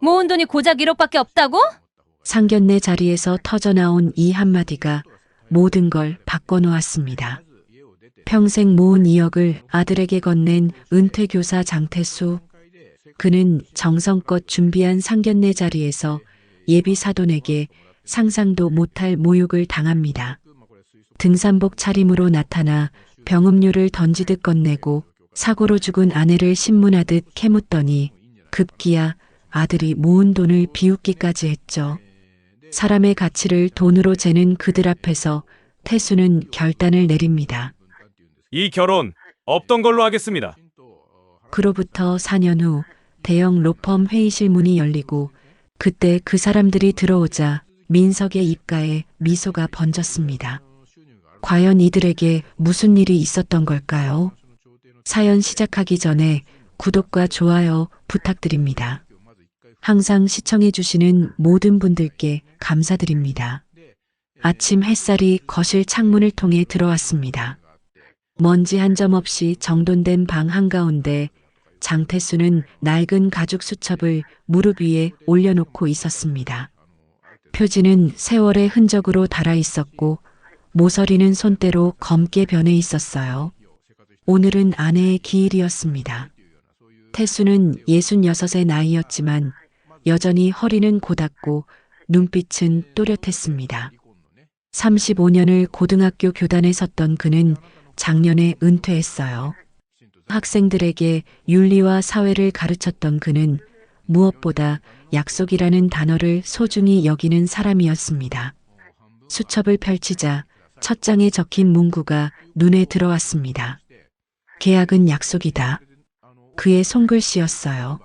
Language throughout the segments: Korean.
모은 돈이 고작 1억밖에 없다고? 상견례 자리에서 터져나온 이 한마디가 모든 걸 바꿔놓았습니다. 평생 모은 2억을 아들에게 건넨 은퇴교사 장태수. 그는 정성껏 준비한 상견례 자리에서 예비 사돈에게 상상도 못할 모욕을 당합니다. 등산복 차림으로 나타나 병음료를 던지듯 건네고 사고로 죽은 아내를 신문하듯 캐묻더니 급기야 아들이 모은 돈을 비웃기까지 했죠. 사람의 가치를 돈으로 재는 그들 앞에서 태수는 결단을 내립니다. 이 결혼 없던 걸로 하겠습니다. 그로부터 4년 후 대형 로펌 회의실 문이 열리고 그때 그 사람들이 들어오자 민석의 입가에 미소가 번졌습니다. 과연 이들에게 무슨 일이 있었던 걸까요? 사연 시작하기 전에 구독과 좋아요 부탁드립니다. 항상 시청해주시는 모든 분들께 감사드립니다. 아침 햇살이 거실 창문을 통해 들어왔습니다. 먼지 한 점 없이 정돈된 방 한가운데 장태수는 낡은 가죽 수첩을 무릎 위에 올려놓고 있었습니다. 표지는 세월의 흔적으로 닳아 있었고 모서리는 손때로 검게 변해 있었어요. 오늘은 아내의 기일이었습니다. 태수는 66의 나이였지만 여전히 허리는 고닫고 눈빛은 또렷했습니다. 35년을 고등학교 교단에 섰던 그는 작년에 은퇴했어요. 학생들에게 윤리와 사회를 가르쳤던 그는 무엇보다 약속이라는 단어를 소중히 여기는 사람이었습니다. 수첩을 펼치자 첫 장에 적힌 문구가 눈에 들어왔습니다. 계약은 약속이다. 그의 손글씨였어요.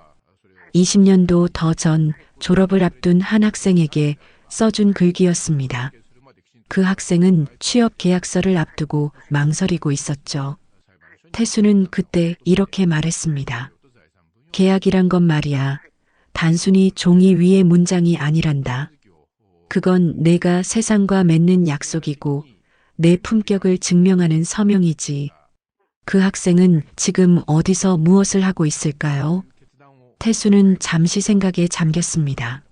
20년도 더 전 졸업을 앞둔 한 학생에게 써준 글귀였습니다. 그 학생은 취업 계약서를 앞두고 망설이고 있었죠. 태수는 그때 이렇게 말했습니다. 계약이란 건 말이야. 단순히 종이 위의 문장이 아니란다. 그건 내가 세상과 맺는 약속이고 내 품격을 증명하는 서명이지. 그 학생은 지금 어디서 무엇을 하고 있을까요? 태수는 잠시 생각에 잠겼습니다.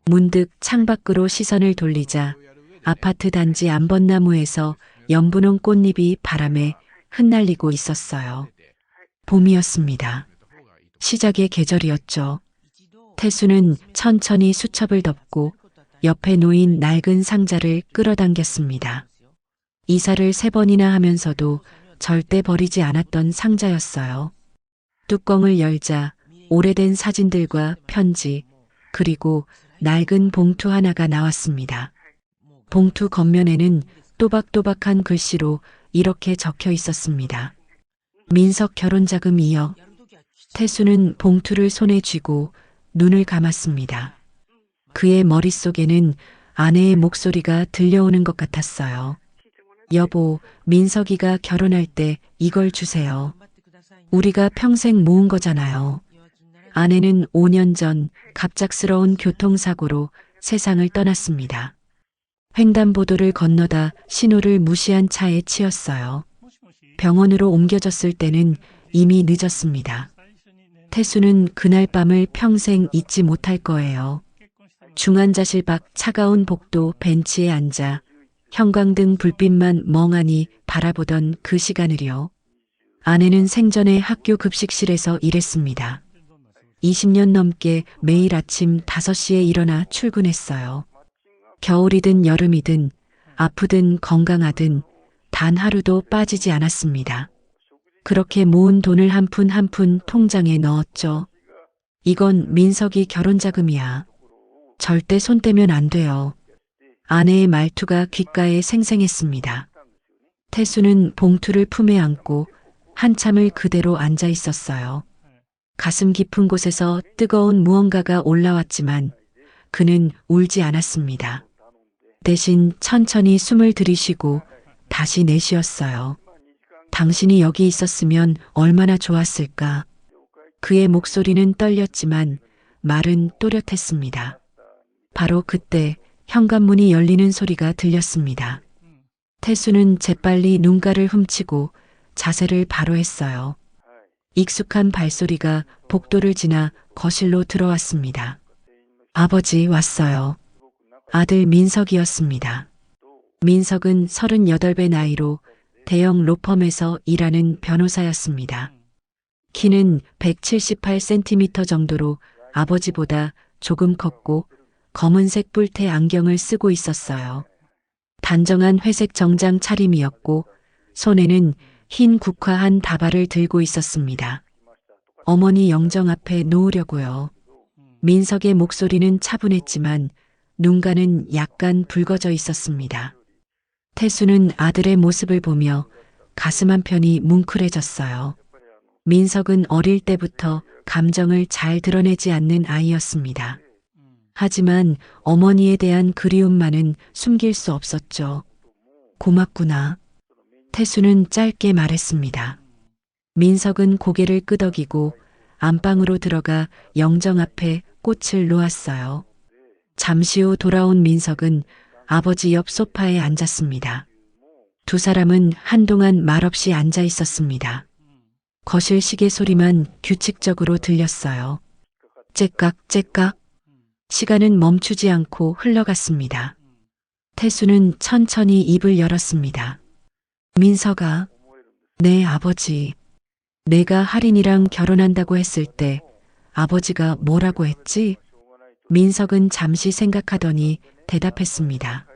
문득 창밖으로 시선을 돌리자 아파트 단지 암벚나무에서 연분홍 꽃잎이 바람에 흩날리고 있었어요. 봄이었습니다. 시작의 계절이었죠. 태수는 천천히 수첩을 덮고 옆에 놓인 낡은 상자를 끌어당겼습니다. 이사를 3번이나 하면서도 절대 버리지 않았던 상자였어요. 뚜껑을 열자 오래된 사진들과 편지, 그리고 낡은 봉투 하나가 나왔습니다. 봉투 겉면에는 또박또박한 글씨로 이렇게 적혀 있었습니다. 민석 결혼자금 2억. 태수는 봉투를 손에 쥐고 눈을 감았습니다. 그의 머릿속에는 아내의 목소리가 들려오는 것 같았어요. 여보, 민석이가 결혼할 때 이걸 주세요. 우리가 평생 모은 거잖아요. 아내는 5년 전 갑작스러운 교통사고로 세상을 떠났습니다. 횡단보도를 건너다 신호를 무시한 차에 치였어요. 병원으로 옮겨졌을 때는 이미 늦었습니다. 태수는 그날 밤을 평생 잊지 못할 거예요. 중환자실 밖 차가운 복도 벤치에 앉아 형광등 불빛만 멍하니 바라보던 그 시간을요. 아내는 생전에 학교 급식실에서 일했습니다. 20년 넘게 매일 아침 5시에 일어나 출근했어요. 겨울이든 여름이든 아프든 건강하든 단 하루도 빠지지 않았습니다. 그렇게 모은 돈을 한 푼 한 푼 통장에 넣었죠. 이건 민석이 결혼 자금이야. 절대 손 떼면 안 돼요. 아내의 말투가 귓가에 생생했습니다. 태수는 봉투를 품에 안고 한참을 그대로 앉아 있었어요. 가슴 깊은 곳에서 뜨거운 무언가가 올라왔지만 그는 울지 않았습니다. 대신 천천히 숨을 들이쉬고 다시 내쉬었어요. 당신이 여기 있었으면 얼마나 좋았을까. 그의 목소리는 떨렸지만 말은 또렷했습니다. 바로 그때 현관문이 열리는 소리가 들렸습니다. 태수는 재빨리 눈가를 훔치고 자세를 바로 했어요. 익숙한 발소리가 복도를 지나 거실로 들어왔습니다. 아버지 왔어요. 아들 민석이었습니다. 민석은 38배 나이로 대형 로펌에서 일하는 변호사였습니다. 키는 178cm 정도로 아버지보다 조금 컸고 검은색 뿔테 안경을 쓰고 있었어요. 단정한 회색 정장 차림이었고 손에는 흰 국화한 다발을 들고 있었습니다. 어머니 영정 앞에 놓으려고요. 민석의 목소리는 차분했지만 눈가는 약간 붉어져 있었습니다. 태수는 아들의 모습을 보며 가슴 한편이 뭉클해졌어요. 민석은 어릴 때부터 감정을 잘 드러내지 않는 아이였습니다. 하지만 어머니에 대한 그리움만은 숨길 수 없었죠. 고맙구나. 태수는 짧게 말했습니다. 민석은 고개를 끄덕이고 안방으로 들어가 영정 앞에 꽃을 놓았어요. 잠시 후 돌아온 민석은 아버지 옆 소파에 앉았습니다. 두 사람은 한동안 말없이 앉아 있었습니다. 거실 시계 소리만 규칙적으로 들렸어요. 째깍째깍. 시간은 멈추지 않고 흘러갔습니다. 태수는 천천히 입을 열었습니다. 민석아, 네 아버지. 내가 할인이랑 결혼한다고 했을 때 아버지가 뭐라고 했지? 민석은 잠시 생각하더니 대답했습니다.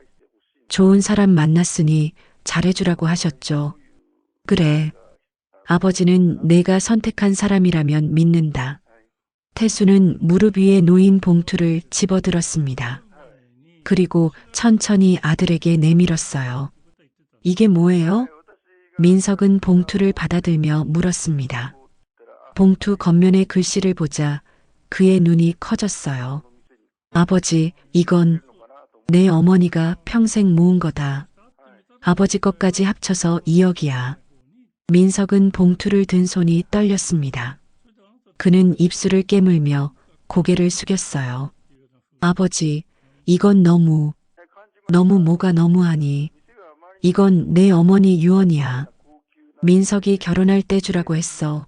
좋은 사람 만났으니 잘해주라고 하셨죠. 그래. 아버지는 내가 선택한 사람이라면 믿는다. 태수는 무릎 위에 놓인 봉투를 집어들었습니다. 그리고 천천히 아들에게 내밀었어요. 이게 뭐예요? 민석은 봉투를 받아들며 물었습니다. 봉투 겉면의 글씨를 보자 그의 눈이 커졌어요. 아버지, 이건 내 어머니가 평생 모은 거다. 아버지 것까지 합쳐서 2억이야. 민석은 봉투를 든 손이 떨렸습니다. 그는 입술을 깨물며 고개를 숙였어요. 아버지, 이건 너무 뭐가 너무하니. 이건 내 어머니 유언이야. 민석이 결혼할 때 주라고 했어.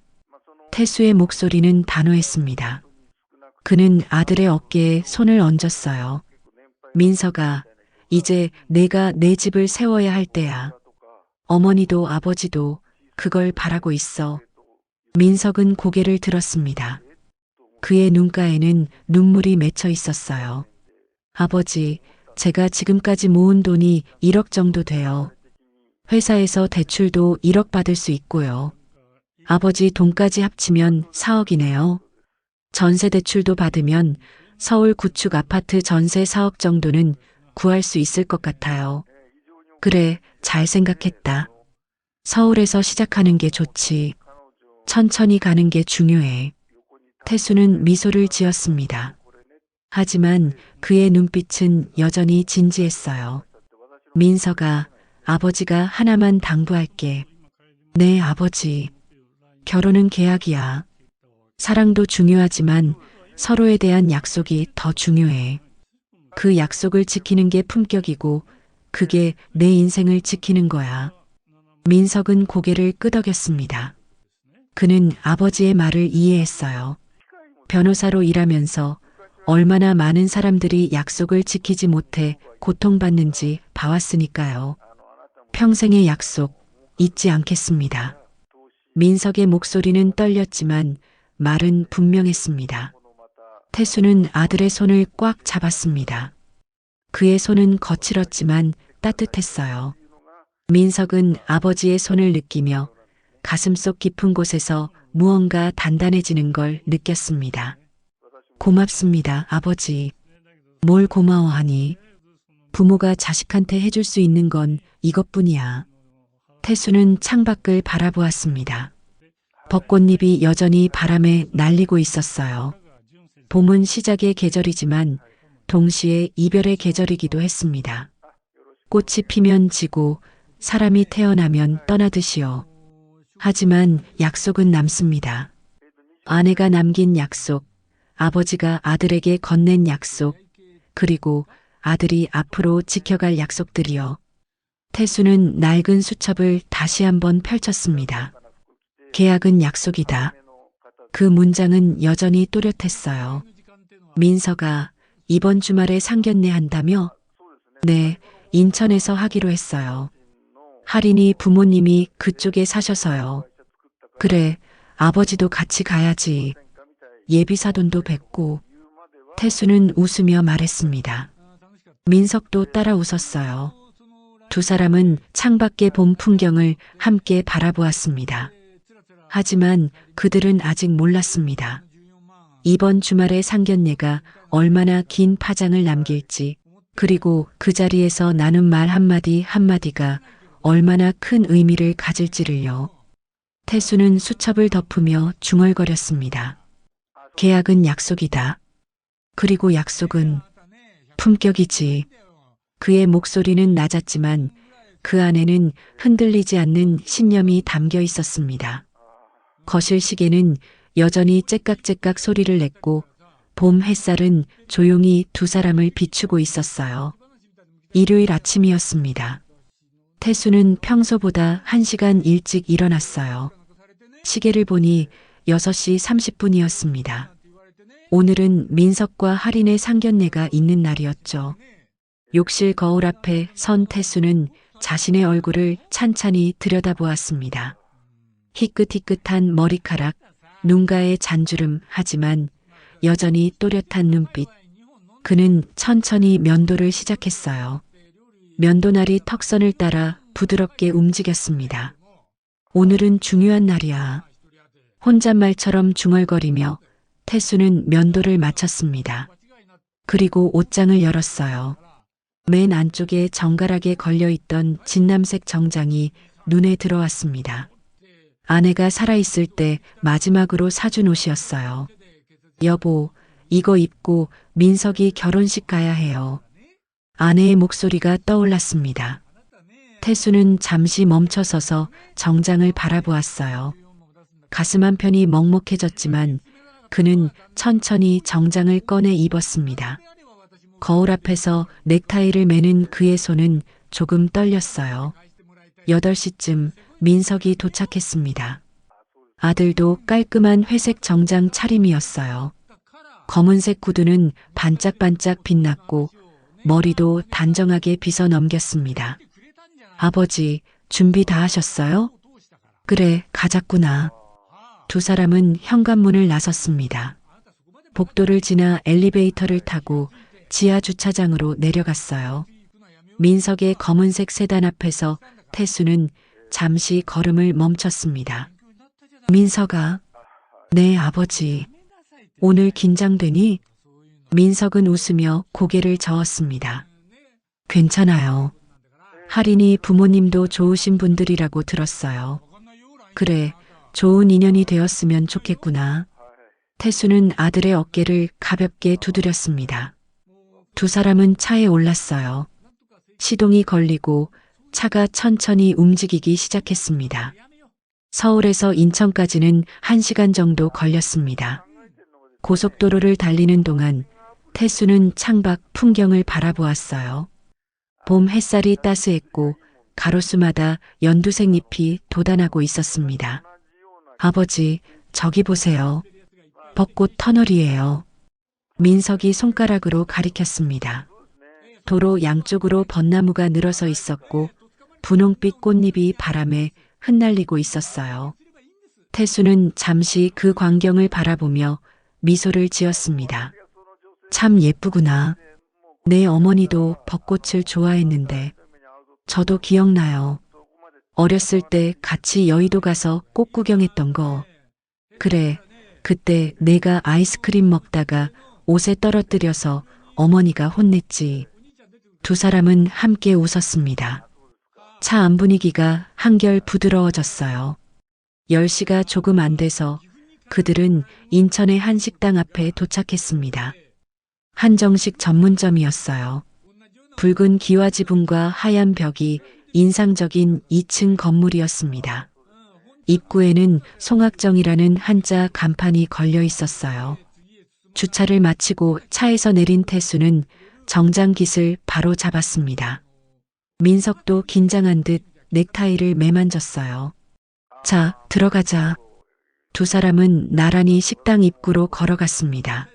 태수의 목소리는 단호했습니다. 그는 아들의 어깨에 손을 얹었어요. 민석아, 이제 내가 내 집을 세워야 할 때야. 어머니도 아버지도 그걸 바라고 있어. 민석은 고개를 들었습니다. 그의 눈가에는 눈물이 맺혀 있었어요. 아버지, 제가 지금까지 모은 돈이 1억 정도 돼요. 회사에서 대출도 1억 받을 수 있고요. 아버지 돈까지 합치면 4억이네요. 전세 대출도 받으면 서울 구축 아파트 전세 4억 정도는 구할 수 있을 것 같아요. 그래, 잘 생각했다. 서울에서 시작하는 게 좋지. 천천히 가는 게 중요해. 태수는 미소를 지었습니다. 하지만 그의 눈빛은 여전히 진지했어요. 민석아, 아버지가 하나만 당부할게. 네, 아버지. 결혼은 계약이야. 사랑도 중요하지만 서로에 대한 약속이 더 중요해. 그 약속을 지키는 게 품격이고 그게 내 인생을 지키는 거야. 민석은 고개를 끄덕였습니다. 그는 아버지의 말을 이해했어요. 변호사로 일하면서 얼마나 많은 사람들이 약속을 지키지 못해 고통받는지 봐왔으니까요. 평생의 약속 잊지 않겠습니다. 민석의 목소리는 떨렸지만 말은 분명했습니다. 태수는 아들의 손을 꽉 잡았습니다. 그의 손은 거칠었지만 따뜻했어요. 민석은 아버지의 손을 느끼며 가슴속 깊은 곳에서 무언가 단단해지는 걸 느꼈습니다. 고맙습니다, 아버지. 뭘 고마워하니? 부모가 자식한테 해줄 수 있는 건 이것뿐이야. 태수는 창밖을 바라보았습니다. 벚꽃잎이 여전히 바람에 날리고 있었어요. 봄은 시작의 계절이지만 동시에 이별의 계절이기도 했습니다. 꽃이 피면 지고 사람이 태어나면 떠나듯이요. 하지만 약속은 남습니다. 아내가 남긴 약속, 아버지가 아들에게 건넨 약속, 그리고 아들이 앞으로 지켜갈 약속들이요. 태수는 낡은 수첩을 다시 한번 펼쳤습니다. 계약은 약속이다. 그 문장은 여전히 또렷했어요. 민석아, 이번 주말에 상견례 한다며? 네, 인천에서 하기로 했어요. 할인이 부모님이 그쪽에 사셔서요. 그래, 아버지도 같이 가야지. 예비사돈도 뵙고. 태수는 웃으며 말했습니다. 민석도 따라 웃었어요. 두 사람은 창밖의 봄 풍경을 함께 바라보았습니다. 하지만 그들은 아직 몰랐습니다. 이번 주말의 상견례가 얼마나 긴 파장을 남길지, 그리고 그 자리에서 나눈 말 한마디 한마디가 얼마나 큰 의미를 가질지를요. 태수는 수첩을 덮으며 중얼거렸습니다. 계약은 약속이다. 그리고 약속은 품격이지. 그의 목소리는 낮았지만 그 안에는 흔들리지 않는 신념이 담겨 있었습니다. 거실 시계는 여전히 째깍째깍 소리를 냈고 봄 햇살은 조용히 두 사람을 비추고 있었어요. 일요일 아침이었습니다. 태수는 평소보다 1시간 일찍 일어났어요. 시계를 보니 6시 30분이었습니다. 오늘은 민석과 할인의 상견례가 있는 날이었죠. 욕실 거울 앞에 선 태수는 자신의 얼굴을 찬찬히 들여다보았습니다. 희끗희끗한 머리카락, 눈가의 잔주름, 하지만 여전히 또렷한 눈빛. 그는 천천히 면도를 시작했어요. 면도날이 턱선을 따라 부드럽게 움직였습니다. 오늘은 중요한 날이야. 혼잣말처럼 중얼거리며 태수는 면도를 마쳤습니다. 그리고 옷장을 열었어요. 맨 안쪽에 정갈하게 걸려있던 진남색 정장이 눈에 들어왔습니다. 아내가 살아있을 때 마지막으로 사준 옷이었어요. 여보, 이거 입고 민석이 결혼식 가야 해요. 아내의 목소리가 떠올랐습니다. 태수는 잠시 멈춰서서 정장을 바라보았어요. 가슴 한편이 먹먹해졌지만 그는 천천히 정장을 꺼내 입었습니다. 거울 앞에서 넥타이를 매는 그의 손은 조금 떨렸어요. 8시쯤 민석이 도착했습니다. 아들도 깔끔한 회색 정장 차림이었어요. 검은색 구두는 반짝반짝 빛났고 머리도 단정하게 빗어 넘겼습니다. 아버지, 준비 다 하셨어요? 그래, 가자꾸나. 두 사람은 현관문을 나섰습니다. 복도를 지나 엘리베이터를 타고 지하 주차장으로 내려갔어요. 민석의 검은색 세단 앞에서 태수는 잠시 걸음을 멈췄습니다. 민석아. 네, 아버지. 오늘 긴장되니? 민석은 웃으며 고개를 저었습니다. 괜찮아요. 할인이 부모님도 좋으신 분들이라고 들었어요. 그래, 좋은 인연이 되었으면 좋겠구나. 태수는 아들의 어깨를 가볍게 두드렸습니다. 두 사람은 차에 올랐어요. 시동이 걸리고 차가 천천히 움직이기 시작했습니다. 서울에서 인천까지는 1시간 정도 걸렸습니다. 고속도로를 달리는 동안 태수는 창밖 풍경을 바라보았어요. 봄 햇살이 따스했고 가로수마다 연두색 잎이 돋아나고 있었습니다. 아버지, 저기 보세요. 벚꽃 터널이에요. 민석이 손가락으로 가리켰습니다. 도로 양쪽으로 벚나무가 늘어서 있었고 분홍빛 꽃잎이 바람에 흩날리고 있었어요. 태수는 잠시 그 광경을 바라보며 미소를 지었습니다. 참 예쁘구나. 내 어머니도 벚꽃을 좋아했는데 저도 기억나요. 어렸을 때 같이 여의도 가서 꽃 구경했던 거. 그래, 그때 내가 아이스크림 먹다가 옷에 떨어뜨려서 어머니가 혼냈지. 두 사람은 함께 웃었습니다. 차 안 분위기가 한결 부드러워졌어요. 10시가 조금 안 돼서 그들은 인천의 한 식당 앞에 도착했습니다. 한정식 전문점이었어요. 붉은 기와 지붕과 하얀 벽이 인상적인 2층 건물이었습니다. 입구에는 송악정이라는 한자 간판이 걸려 있었어요. 주차를 마치고 차에서 내린 태수는 정장깃을 바로 잡았습니다. 민석도 긴장한 듯 넥타이를 매만졌어요. 자, 들어가자. 두 사람은 나란히 식당 입구로 걸어갔습니다.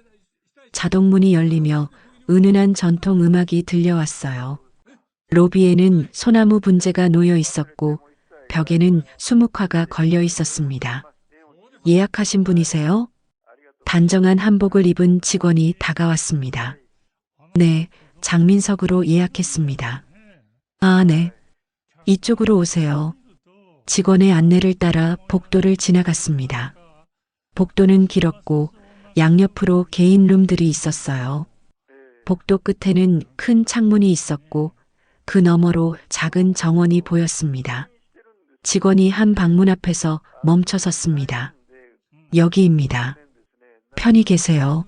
자동문이 열리며 은은한 전통 음악이 들려왔어요. 로비에는 소나무 분재가 놓여 있었고 벽에는 수묵화가 걸려 있었습니다. 예약하신 분이세요? 단정한 한복을 입은 직원이 다가왔습니다. 네, 장민석으로 예약했습니다. 아, 네. 이쪽으로 오세요. 직원의 안내를 따라 복도를 지나갔습니다. 복도는 길었고 양옆으로 개인 룸들이 있었어요. 복도 끝에는 큰 창문이 있었고 그 너머로 작은 정원이 보였습니다. 직원이 한 방문 앞에서 멈춰 섰습니다. 여기입니다. 편히 계세요.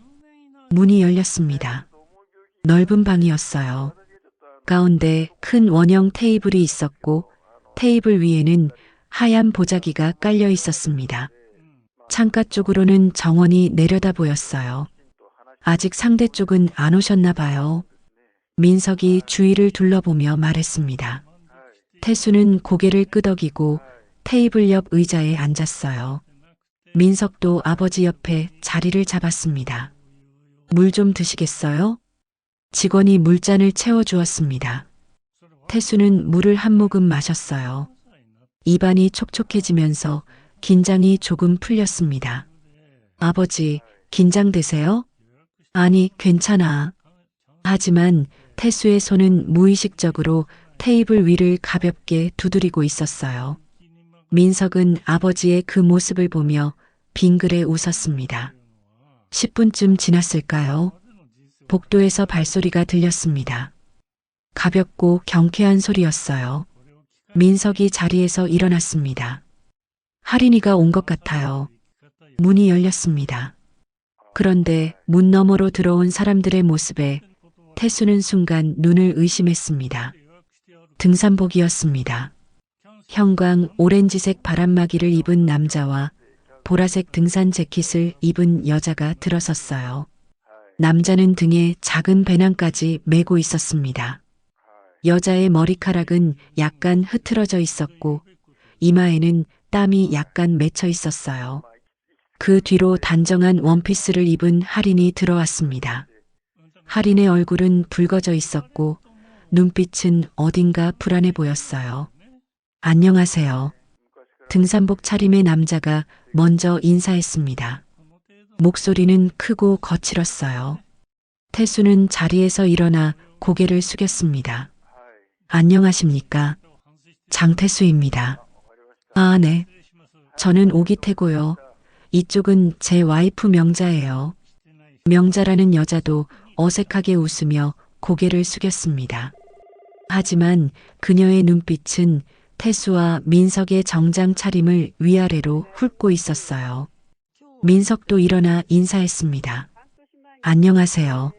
문이 열렸습니다. 넓은 방이었어요. 가운데 큰 원형 테이블이 있었고 테이블 위에는 하얀 보자기가 깔려 있었습니다. 창가 쪽으로는 정원이 내려다 보였어요. 아직 상대 쪽은 안 오셨나 봐요. 민석이 주위를 둘러보며 말했습니다. 태수는 고개를 끄덕이고 테이블 옆 의자에 앉았어요. 민석도 아버지 옆에 자리를 잡았습니다. 물 좀 드시겠어요? 직원이 물잔을 채워주었습니다. 태수는 물을 한 모금 마셨어요. 입안이 촉촉해지면서 긴장이 조금 풀렸습니다. 아버지, 긴장되세요? 아니, 괜찮아. 하지만 태수의 손은 무의식적으로 테이블 위를 가볍게 두드리고 있었어요. 민석은 아버지의 그 모습을 보며 빙그레 웃었습니다. 10분쯤 지났을까요? 복도에서 발소리가 들렸습니다. 가볍고 경쾌한 소리였어요. 민석이 자리에서 일어났습니다. 할인이가 온 것 같아요. 문이 열렸습니다. 그런데 문 너머로 들어온 사람들의 모습에 태수는 순간 눈을 의심했습니다. 등산복이었습니다. 형광 오렌지색 바람막이를 입은 남자와 보라색 등산 재킷을 입은 여자가 들어섰어요. 남자는 등에 작은 배낭까지 메고 있었습니다. 여자의 머리카락은 약간 흐트러져 있었고 이마에는 땀이 약간 맺혀 있었어요. 그 뒤로 단정한 원피스를 입은 할인이 들어왔습니다. 할인의 얼굴은 붉어져 있었고 눈빛은 어딘가 불안해 보였어요. 안녕하세요. 등산복 차림의 남자가 먼저 인사했습니다. 목소리는 크고 거칠었어요. 태수는 자리에서 일어나 고개를 숙였습니다. 안녕하십니까? 장태수입니다. 아, 네. 저는 오기태고요. 이쪽은 제 와이프 명자예요. 명자라는 여자도 어색하게 웃으며 고개를 숙였습니다. 하지만 그녀의 눈빛은 태수와 민석의 정장 차림을 위아래로 훑고 있었어요. 민석도 일어나 인사했습니다. 안녕하세요.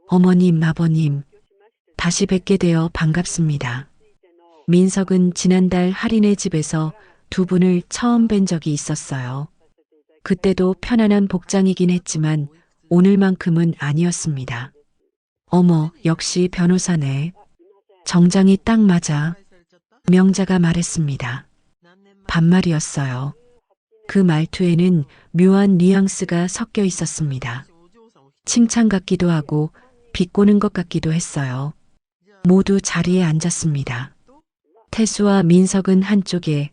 어머님, 아버님. 다시 뵙게 되어 반갑습니다. 민석은 지난달 할인의 집에서 두 분을 처음 뵌 적이 있었어요. 그때도 편안한 복장이긴 했지만 오늘만큼은 아니었습니다. 어머, 역시 변호사네. 정장이 딱 맞아. 명자가 말했습니다. 반말이었어요. 그 말투에는 묘한 뉘앙스가 섞여 있었습니다. 칭찬 같기도 하고 비꼬는 것 같기도 했어요. 모두 자리에 앉았습니다. 태수와 민석은 한쪽에,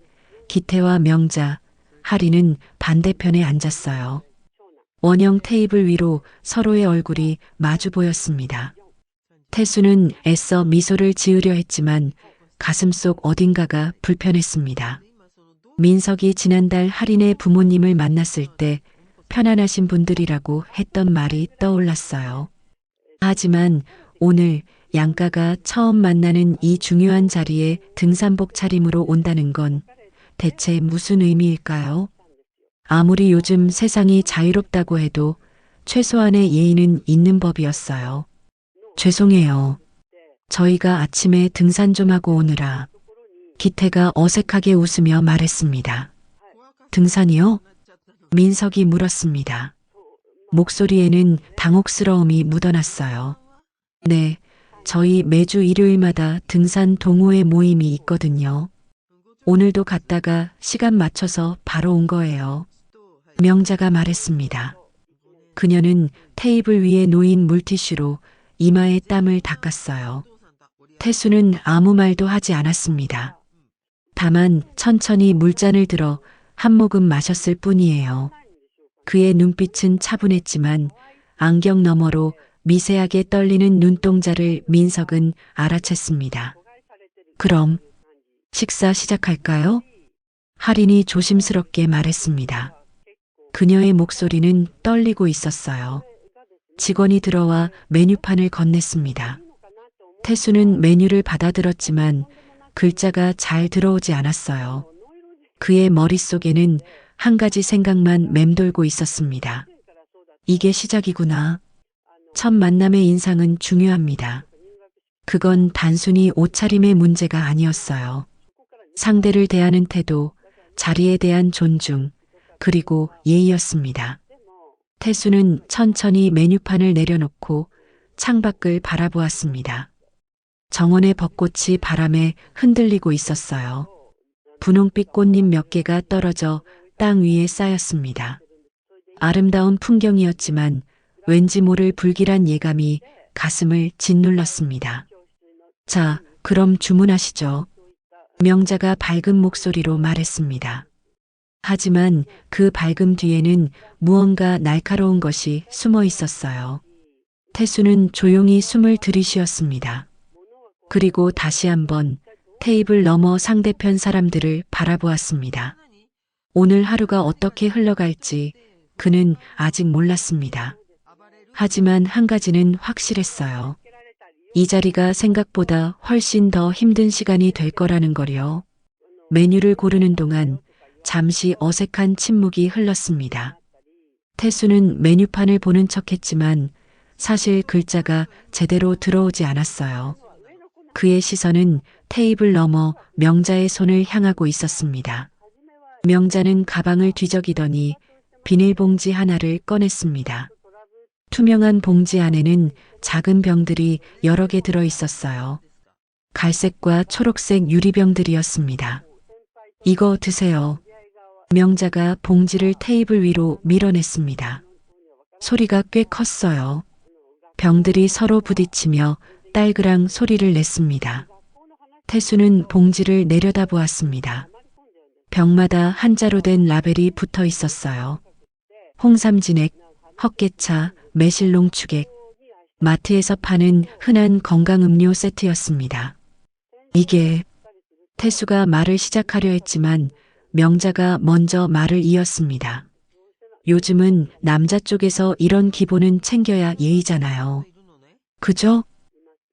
기태와 명자, 할인은 반대편에 앉았어요. 원형 테이블 위로 서로의 얼굴이 마주 보였습니다. 태수는 애써 미소를 지으려 했지만 가슴속 어딘가가 불편했습니다. 민석이 지난달 할인의 부모님을 만났을 때 편안하신 분들이라고 했던 말이 떠올랐어요. 하지만 오늘 양가가 처음 만나는 이 중요한 자리에 등산복 차림으로 온다는 건 대체 무슨 의미일까요? 아무리 요즘 세상이 자유롭다고 해도 최소한의 예의는 있는 법이었어요. 죄송해요. 저희가 아침에 등산 좀 하고 오느라. 기태가 어색하게 웃으며 말했습니다. 등산이요? 민석이 물었습니다. 목소리에는 당혹스러움이 묻어났어요. 네, 저희 매주 일요일마다 등산 동호회 모임이 있거든요. 오늘도 갔다가 시간 맞춰서 바로 온 거예요. 명자가 말했습니다. 그녀는 테이블 위에 놓인 물티슈로 이마에 땀을 닦았어요. 태수는 아무 말도 하지 않았습니다. 다만 천천히 물잔을 들어 한 모금 마셨을 뿐이에요. 그의 눈빛은 차분했지만 안경 너머로 미세하게 떨리는 눈동자를 민석은 알아챘습니다. 그럼 식사 시작할까요? 할인이 조심스럽게 말했습니다. 그녀의 목소리는 떨리고 있었어요. 직원이 들어와 메뉴판을 건넸습니다. 태수는 메뉴를 받아들었지만 글자가 잘 들어오지 않았어요. 그의 머릿속에는 한 가지 생각만 맴돌고 있었습니다. 이게 시작이구나. 첫 만남의 인상은 중요합니다. 그건 단순히 옷차림의 문제가 아니었어요. 상대를 대하는 태도, 자리에 대한 존중, 그리고 예의였습니다. 태수는 천천히 메뉴판을 내려놓고 창밖을 바라보았습니다. 정원의 벚꽃이 바람에 흔들리고 있었어요. 분홍빛 꽃잎 몇 개가 떨어져 땅 위에 쌓였습니다. 아름다운 풍경이었지만 왠지 모를 불길한 예감이 가슴을 짓눌렀습니다. 자, 그럼 주문하시죠. 명자가 밝은 목소리로 말했습니다. 하지만 그 밝음 뒤에는 무언가 날카로운 것이 숨어 있었어요. 태수는 조용히 숨을 들이쉬었습니다. 그리고 다시 한번 테이블 너머 상대편 사람들을 바라보았습니다. 오늘 하루가 어떻게 흘러갈지 그는 아직 몰랐습니다. 하지만 한 가지는 확실했어요. 이 자리가 생각보다 훨씬 더 힘든 시간이 될 거라는 거요. 메뉴를 고르는 동안 잠시 어색한 침묵이 흘렀습니다. 태수는 메뉴판을 보는 척했지만 사실 글자가 제대로 들어오지 않았어요. 그의 시선은 테이블 너머 명자의 손을 향하고 있었습니다. 명자는 가방을 뒤적이더니 비닐봉지 하나를 꺼냈습니다. 투명한 봉지 안에는 작은 병들이 여러 개 들어 있었어요. 갈색과 초록색 유리병들이었습니다. 이거 드세요. 명자가 봉지를 테이블 위로 밀어냈습니다. 소리가 꽤 컸어요. 병들이 서로 부딪히며 딸그랑 소리를 냈습니다. 태수는 봉지를 내려다보았습니다. 병마다 한자로 된 라벨이 붙어 있었어요. 홍삼진액, 헛개차, 매실롱 추객, 마트에서 파는 흔한 건강음료 세트였습니다. 이게 태수가 말을 시작하려 했지만 명자가 먼저 말을 이었습니다. 요즘은 남자 쪽에서 이런 기본은 챙겨야 예의잖아요. 그죠?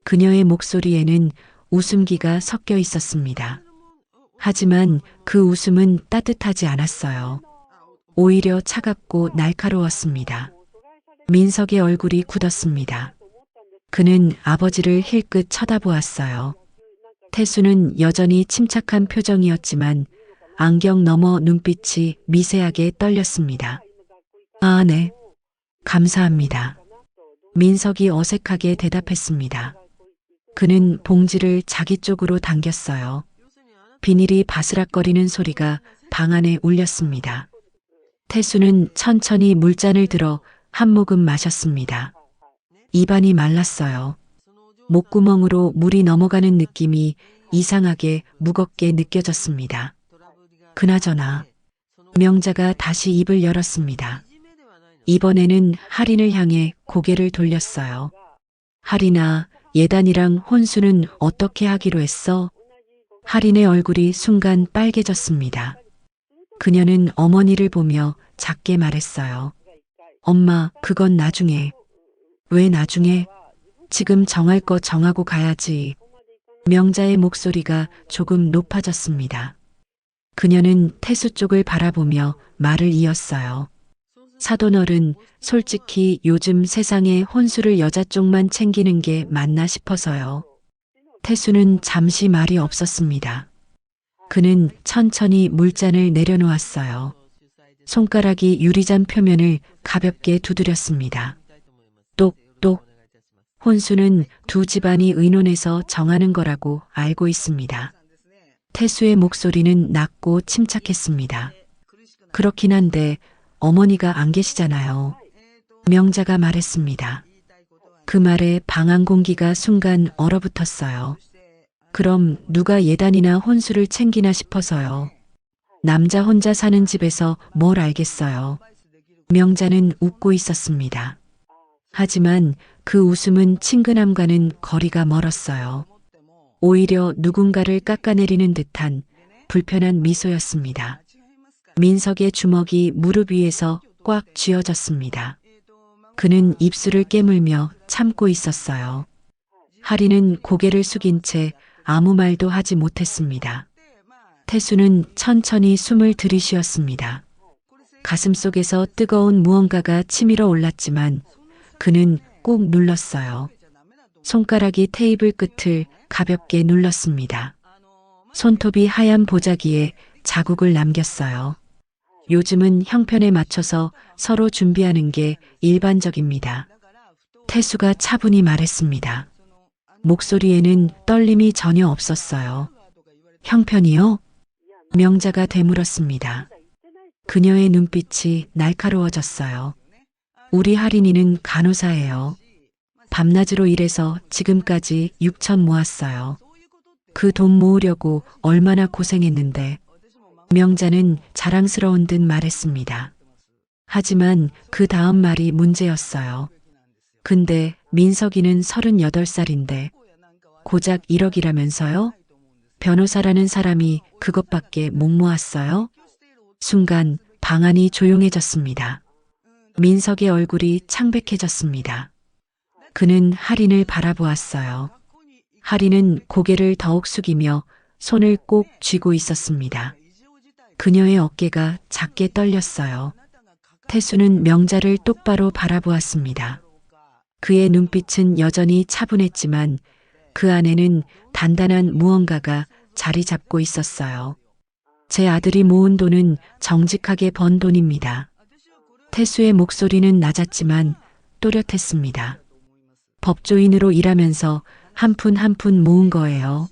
그녀의 목소리에는 웃음기가 섞여 있었습니다. 하지만 그 웃음은 따뜻하지 않았어요. 오히려 차갑고 날카로웠습니다. 민석의 얼굴이 굳었습니다. 그는 아버지를 힐끗 쳐다보았어요. 태수는 여전히 침착한 표정이었지만 안경 너머 눈빛이 미세하게 떨렸습니다. 아, 네. 감사합니다. 민석이 어색하게 대답했습니다. 그는 봉지를 자기 쪽으로 당겼어요. 비닐이 바스락거리는 소리가 방 안에 울렸습니다. 태수는 천천히 물잔을 들어 한 모금 마셨습니다. 입안이 말랐어요. 목구멍으로 물이 넘어가는 느낌이 이상하게 무겁게 느껴졌습니다. 그나저나 명자가 다시 입을 열었습니다. 이번에는 할인을 향해 고개를 돌렸어요. 할인아, 예단이랑 혼수는 어떻게 하기로 했어? 할인의 얼굴이 순간 빨개졌습니다. 그녀는 어머니를 보며 작게 말했어요. 엄마, 그건 나중에. 왜 나중에? 지금 정할 거 정하고 가야지. 명자의 목소리가 조금 높아졌습니다. 그녀는 태수 쪽을 바라보며 말을 이었어요. 사돈어른, 솔직히 요즘 세상에 혼수를 여자 쪽만 챙기는 게 맞나 싶어서요. 태수는 잠시 말이 없었습니다. 그는 천천히 물잔을 내려놓았어요. 손가락이 유리잔 표면을 가볍게 두드렸습니다. 똑똑. 혼수는 두 집안이 의논해서 정하는 거라고 알고 있습니다. 태수의 목소리는 낮고 침착했습니다. 그렇긴 한데 어머니가 안 계시잖아요. 명자가 말했습니다. 그 말에 방안 공기가 순간 얼어붙었어요. 그럼 누가 예단이나 혼수를 챙기나 싶어서요. 남자 혼자 사는 집에서 뭘 알겠어요. 명자는 웃고 있었습니다. 하지만 그 웃음은 친근함과는 거리가 멀었어요. 오히려 누군가를 깎아내리는 듯한 불편한 미소였습니다. 민석의 주먹이 무릎 위에서 꽉 쥐어졌습니다. 그는 입술을 깨물며 참고 있었어요. 하리는 고개를 숙인 채 아무 말도 하지 못했습니다. 태수는 천천히 숨을 들이쉬었습니다. 가슴속에서 뜨거운 무언가가 치밀어 올랐지만 그는 꾹 눌렀어요. 손가락이 테이블 끝을 가볍게 눌렀습니다. 손톱이 하얀 보자기에 자국을 남겼어요. 요즘은 형편에 맞춰서 서로 준비하는 게 일반적입니다. 태수가 차분히 말했습니다. 목소리에는 떨림이 전혀 없었어요. 형편이요? 명자가 되물었습니다. 그녀의 눈빛이 날카로워졌어요. 우리 할인이는 간호사예요. 밤낮으로 일해서 지금까지 6천 모았어요. 그 돈 모으려고 얼마나 고생했는데. 명자는 자랑스러운 듯 말했습니다. 하지만 그 다음 말이 문제였어요. 근데 민석이는 38살인데 고작 1억이라면서요? 변호사라는 사람이 그것밖에 못 모았어요? 순간 방안이 조용해졌습니다. 민석의 얼굴이 창백해졌습니다. 그는 할인을 바라보았어요. 할인은 고개를 더욱 숙이며 손을 꼭 쥐고 있었습니다. 그녀의 어깨가 작게 떨렸어요. 태수는 명자를 똑바로 바라보았습니다. 그의 눈빛은 여전히 차분했지만 그 안에는 단단한 무언가가 자리 잡고 있었어요. 제 아들이 모은 돈은 정직하게 번 돈입니다. 태수의 목소리는 낮았지만 또렷했습니다. 법조인으로 일하면서 한 푼 한 푼 모은 거예요.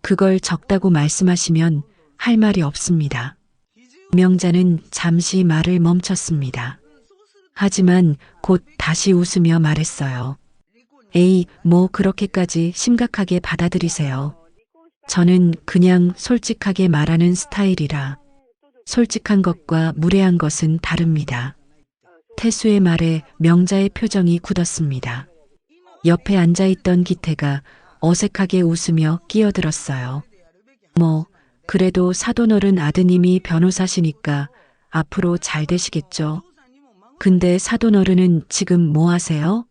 그걸 적다고 말씀하시면 할 말이 없습니다. 명자는 잠시 말을 멈췄습니다. 하지만 곧 다시 웃으며 말했어요. 에이, 뭐 그렇게까지 심각하게 받아들이세요. 저는 그냥 솔직하게 말하는 스타일이라 솔직한 것과 무례한 것은 다릅니다. 태수의 말에 명자의 표정이 굳었습니다. 옆에 앉아있던 기태가 어색하게 웃으며 끼어들었어요. 뭐 그래도 사돈어른 아드님이 변호사시니까 앞으로 잘 되시겠죠. 근데 사돈어른은 지금 뭐 하세요?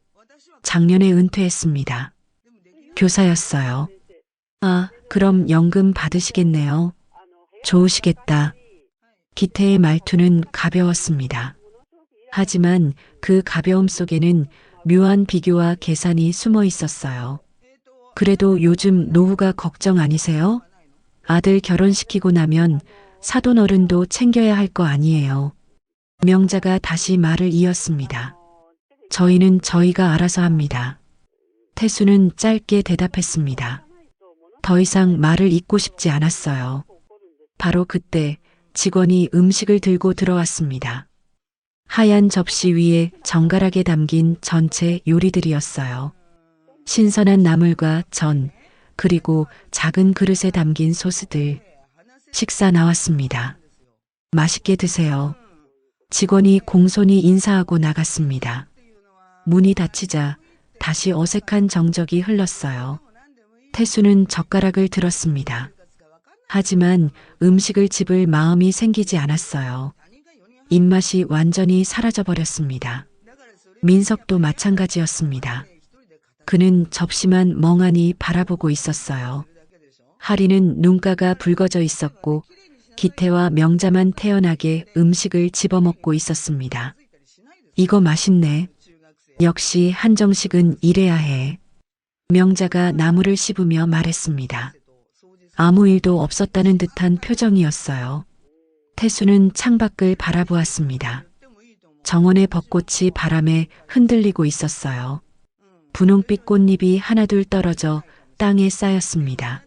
작년에 은퇴했습니다. 교사였어요. 아, 그럼 연금 받으시겠네요. 좋으시겠다. 기태의 말투는 가벼웠습니다. 하지만 그 가벼움 속에는 묘한 비교와 계산이 숨어 있었어요. 그래도 요즘 노후가 걱정 아니세요? 아들 결혼시키고 나면 사돈어른도 챙겨야 할 거 아니에요. 명자가 다시 말을 이었습니다. 저희는 저희가 알아서 합니다. 태수는 짧게 대답했습니다. 더 이상 말을 잇고 싶지 않았어요. 바로 그때 직원이 음식을 들고 들어왔습니다. 하얀 접시 위에 정갈하게 담긴 전체 요리들이었어요. 신선한 나물과 전, 그리고 작은 그릇에 담긴 소스들. 식사 나왔습니다. 맛있게 드세요. 직원이 공손히 인사하고 나갔습니다. 문이 닫히자 다시 어색한 정적이 흘렀어요. 태수는 젓가락을 들었습니다. 하지만 음식을 집을 마음이 생기지 않았어요. 입맛이 완전히 사라져버렸습니다. 민석도 마찬가지였습니다. 그는 접시만 멍하니 바라보고 있었어요. 하리는 눈가가 붉어져 있었고 기태와 명자만 태연하게 음식을 집어먹고 있었습니다. 이거 맛있네. 역시 한정식은 이래야 해. 명자가 나무를 씹으며 말했습니다. 아무 일도 없었다는 듯한 표정이었어요. 태수는 창밖을 바라보았습니다. 정원의 벚꽃이 바람에 흔들리고 있었어요. 분홍빛 꽃잎이 하나둘 떨어져 땅에 쌓였습니다.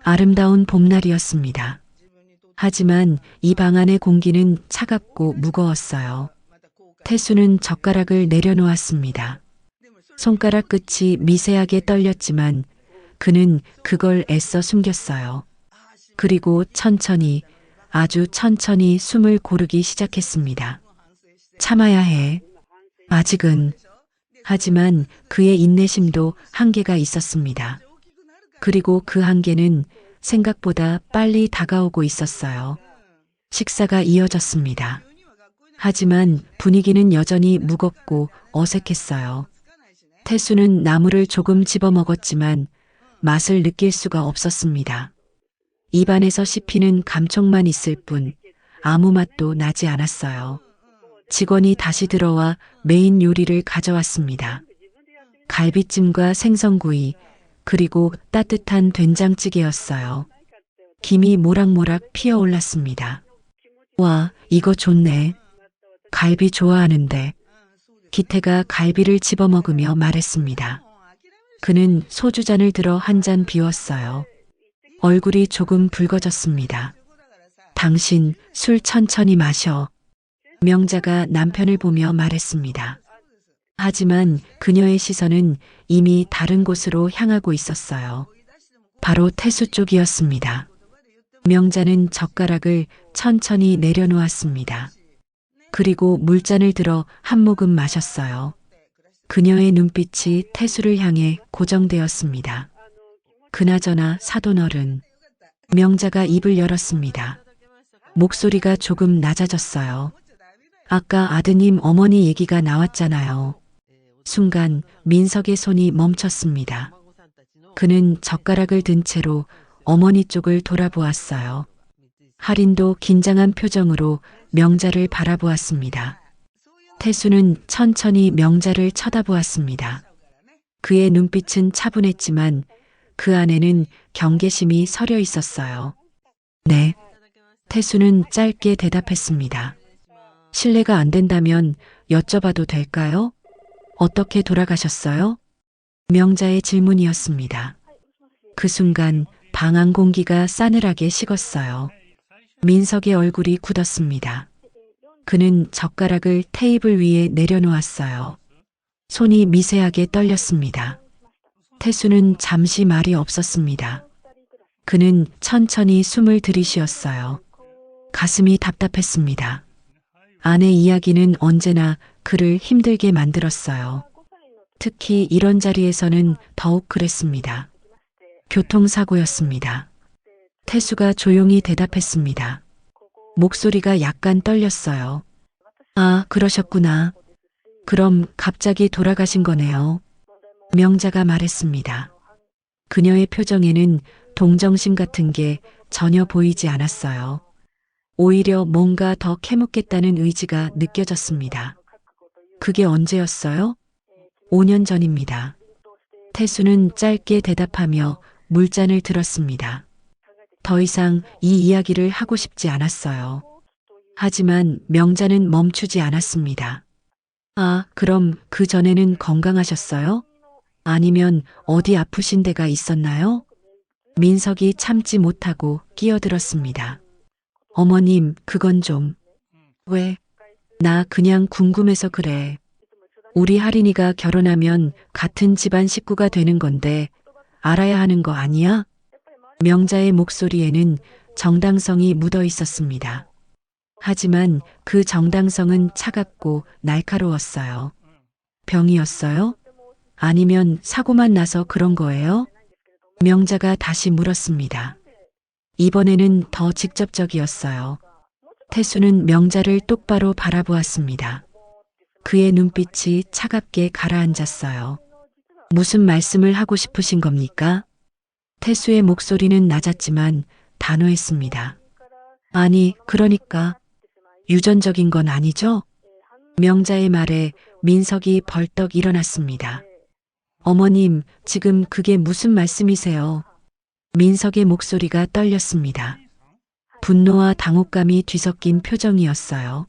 아름다운 봄날이었습니다. 하지만 이 방 안의 공기는 차갑고 무거웠어요. 태수는 젓가락을 내려놓았습니다. 손가락 끝이 미세하게 떨렸지만 그는 그걸 애써 숨겼어요. 그리고 천천히, 아주 천천히 숨을 고르기 시작했습니다. 참아야 해. 아직은. 하지만 그의 인내심도 한계가 있었습니다. 그리고 그 한계는 생각보다 빨리 다가오고 있었어요. 식사가 이어졌습니다. 하지만 분위기는 여전히 무겁고 어색했어요. 태수는 나물을 조금 집어먹었지만 맛을 느낄 수가 없었습니다. 입안에서 씹히는 감촉만 있을 뿐 아무 맛도 나지 않았어요. 직원이 다시 들어와 메인 요리를 가져왔습니다. 갈비찜과 생선구이, 그리고 따뜻한 된장찌개였어요. 김이 모락모락 피어올랐습니다. 와, 이거 좋네. 갈비 좋아하는데. 기태가 갈비를 집어먹으며 말했습니다. 그는 소주잔을 들어 한 잔 비웠어요. 얼굴이 조금 붉어졌습니다. 당신 술 천천히 마셔. 명자가 남편을 보며 말했습니다. 하지만 그녀의 시선은 이미 다른 곳으로 향하고 있었어요. 바로 태수 쪽이었습니다. 명자는 젓가락을 천천히 내려놓았습니다. 그리고 물잔을 들어 한 모금 마셨어요. 그녀의 눈빛이 태수를 향해 고정되었습니다. 그나저나 사돈어른. 명자가 입을 열었습니다. 목소리가 조금 낮아졌어요. 아까 아드님 어머니 얘기가 나왔잖아요. 순간 민석의 손이 멈췄습니다. 그는 젓가락을 든 채로 어머니 쪽을 돌아보았어요. 할인도 긴장한 표정으로 명자를 바라보았습니다. 태수는 천천히 명자를 쳐다보았습니다. 그의 눈빛은 차분했지만 그 안에는 경계심이 서려 있었어요. 네. 태수는 짧게 대답했습니다. 실례가 안 된다면 여쭤봐도 될까요? 어떻게 돌아가셨어요? 명자의 질문이었습니다. 그 순간 방 안 공기가 싸늘하게 식었어요. 민석의 얼굴이 굳었습니다. 그는 젓가락을 테이블 위에 내려놓았어요. 손이 미세하게 떨렸습니다. 태수는 잠시 말이 없었습니다. 그는 천천히 숨을 들이쉬었어요. 가슴이 답답했습니다. 아내 이야기는 언제나 그를 힘들게 만들었어요. 특히 이런 자리에서는 더욱 그랬습니다. 교통사고였습니다. 태수가 조용히 대답했습니다. 목소리가 약간 떨렸어요. 아, 그러셨구나. 그럼 갑자기 돌아가신 거네요. 명자가 말했습니다. 그녀의 표정에는 동정심 같은 게 전혀 보이지 않았어요. 오히려 뭔가 더 캐묻겠다는 의지가 느껴졌습니다. 그게 언제였어요? 5년 전입니다. 태수는 짧게 대답하며 물잔을 들었습니다. 더 이상 이 이야기를 하고 싶지 않았어요. 하지만 명자는 멈추지 않았습니다. 아, 그럼 그 전에는 건강하셨어요? 아니면 어디 아프신 데가 있었나요? 민석이 참지 못하고 끼어들었습니다. 어머님, 그건 좀. 왜? 나 그냥 궁금해서 그래. 우리 할인이가 결혼하면 같은 집안 식구가 되는 건데 알아야 하는 거 아니야? 명자의 목소리에는 정당성이 묻어 있었습니다. 하지만 그 정당성은 차갑고 날카로웠어요. 병이었어요? 아니면 사고만 나서 그런 거예요? 명자가 다시 물었습니다. 이번에는 더 직접적이었어요. 태수는 명자를 똑바로 바라보았습니다. 그의 눈빛이 차갑게 가라앉았어요. 무슨 말씀을 하고 싶으신 겁니까? 태수의 목소리는 낮았지만 단호했습니다. 아니, 그러니까 유전적인 건 아니죠? 명자의 말에 민석이 벌떡 일어났습니다. 어머님, 지금 그게 무슨 말씀이세요? 민석의 목소리가 떨렸습니다. 분노와 당혹감이 뒤섞인 표정이었어요.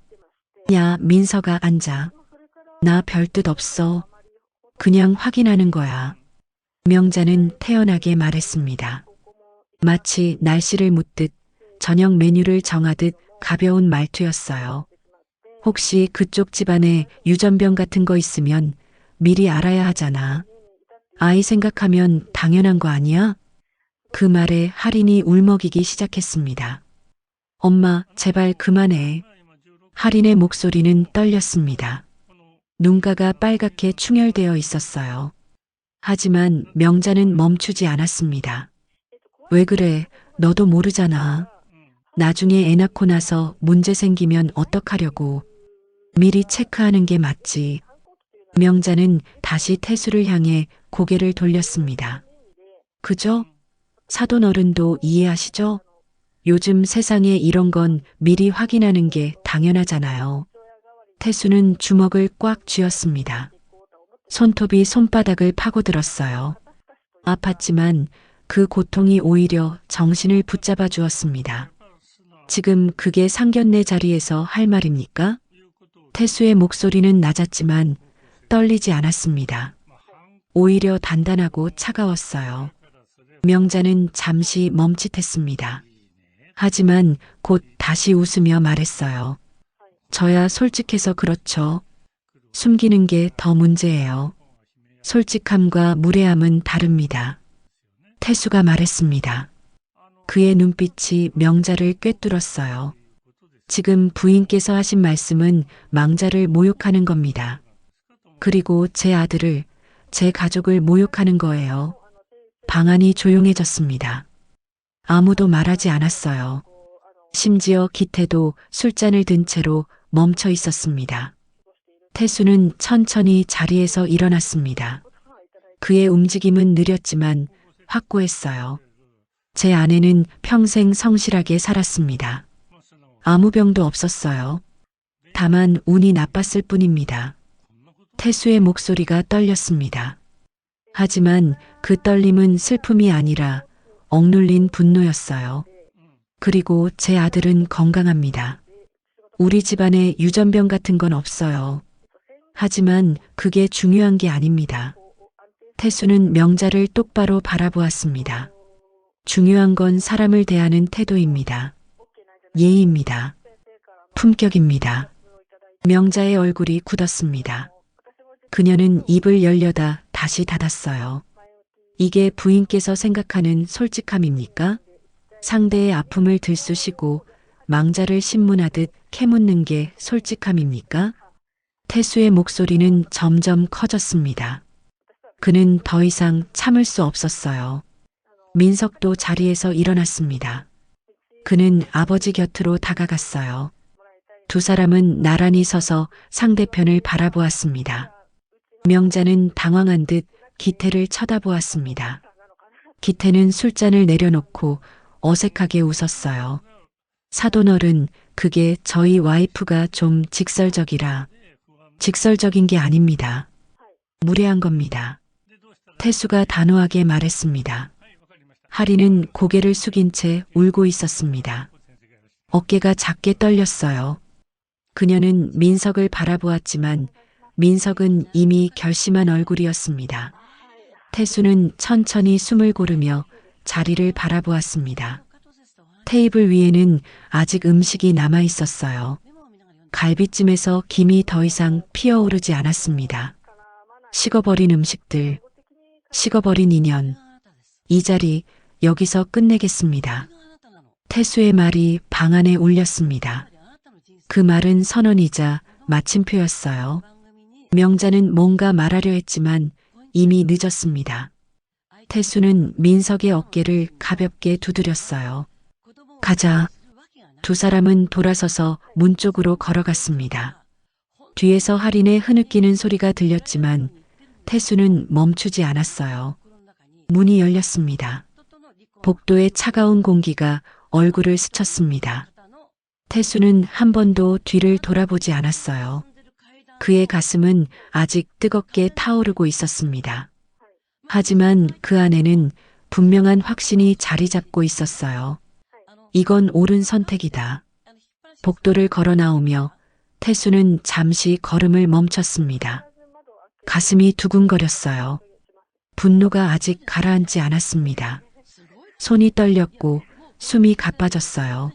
야, 민석아, 앉아. 나 별 뜻 없어. 그냥 확인하는 거야. 명자는 태연하게 말했습니다. 마치 날씨를 묻듯 저녁 메뉴를 정하듯 가벼운 말투였어요. 혹시 그쪽 집안에 유전병 같은 거 있으면 미리 알아야 하잖아. 아이 생각하면 당연한 거 아니야? 그 말에 할인이 울먹이기 시작했습니다. 엄마, 제발 그만해. 할인의 목소리는 떨렸습니다. 눈가가 빨갛게 충혈되어 있었어요. 하지만 명자는 멈추지 않았습니다. 왜 그래? 너도 모르잖아. 나중에 애 낳고 나서 문제 생기면 어떡하려고. 미리 체크하는 게 맞지. 명자는 다시 태수를 향해 고개를 돌렸습니다. 그죠? 사돈 어른도 이해하시죠? 요즘 세상에 이런 건 미리 확인하는 게 당연하잖아요. 태수는 주먹을 꽉 쥐었습니다. 손톱이 손바닥을 파고들었어요. 아팠지만 그 고통이 오히려 정신을 붙잡아 주었습니다. 지금 그게 상견례 자리에서 할 말입니까? 태수의 목소리는 낮았지만 떨리지 않았습니다. 오히려 단단하고 차가웠어요. 명자는 잠시 멈칫했습니다. 하지만 곧 다시 웃으며 말했어요. 저야 솔직해서 그렇죠. 숨기는 게 더 문제예요. 솔직함과 무례함은 다릅니다. 태수가 말했습니다. 그의 눈빛이 명자를 꿰뚫었어요. 지금 부인께서 하신 말씀은 망자를 모욕하는 겁니다. 그리고 제 아들을, 제 가족을 모욕하는 거예요. 방안이 조용해졌습니다. 아무도 말하지 않았어요. 심지어 기태도 술잔을 든 채로 멈춰 있었습니다. 태수는 천천히 자리에서 일어났습니다. 그의 움직임은 느렸지만 확고했어요. 제 아내는 평생 성실하게 살았습니다. 아무 병도 없었어요. 다만 운이 나빴을 뿐입니다. 태수의 목소리가 떨렸습니다. 하지만 그 떨림은 슬픔이 아니라 억눌린 분노였어요. 그리고 제 아들은 건강합니다. 우리 집안에 유전병 같은 건 없어요. 하지만 그게 중요한 게 아닙니다. 태수는 명자를 똑바로 바라보았습니다. 중요한 건 사람을 대하는 태도입니다. 예의입니다. 품격입니다. 명자의 얼굴이 굳었습니다. 그녀는 입을 열려다 다시 닫았어요. 이게 부인께서 생각하는 솔직함입니까? 상대의 아픔을 들쑤시고 망자를 신문하듯 캐묻는 게 솔직함입니까? 태수의 목소리는 점점 커졌습니다. 그는 더 이상 참을 수 없었어요. 민석도 자리에서 일어났습니다. 그는 아버지 곁으로 다가갔어요. 두 사람은 나란히 서서 상대편을 바라보았습니다. 명자는 당황한 듯 기태를 쳐다보았습니다. 기태는 술잔을 내려놓고 어색하게 웃었어요. 사돈어른, 그게 저희 와이프가 좀 직설적이라. 직설적인 게 아닙니다. 무례한 겁니다. 태수가 단호하게 말했습니다. 하리는 고개를 숙인 채 울고 있었습니다. 어깨가 작게 떨렸어요. 그녀는 민석을 바라보았지만 민석은 이미 결심한 얼굴이었습니다. 태수는 천천히 숨을 고르며 자리를 바라보았습니다. 테이블 위에는 아직 음식이 남아 있었어요. 갈비찜에서 김이 더 이상 피어오르지 않았습니다. 식어버린 음식들, 식어버린 인연. 이 자리 여기서 끝내겠습니다. 태수의 말이 방 안에 울렸습니다. 그 말은 선언이자 마침표였어요. 명자는 뭔가 말하려 했지만 이미 늦었습니다. 태수는 민석의 어깨를 가볍게 두드렸어요. 가자. 두 사람은 돌아서서 문 쪽으로 걸어갔습니다. 뒤에서 할인의 흐느끼는 소리가 들렸지만 태수는 멈추지 않았어요. 문이 열렸습니다. 복도의 차가운 공기가 얼굴을 스쳤습니다. 태수는 한 번도 뒤를 돌아보지 않았어요. 그의 가슴은 아직 뜨겁게 타오르고 있었습니다. 하지만 그 안에는 분명한 확신이 자리 잡고 있었어요. 이건 옳은 선택이다. 복도를 걸어 나오며 태수는 잠시 걸음을 멈췄습니다. 가슴이 두근거렸어요. 분노가 아직 가라앉지 않았습니다. 손이 떨렸고 숨이 가빠졌어요.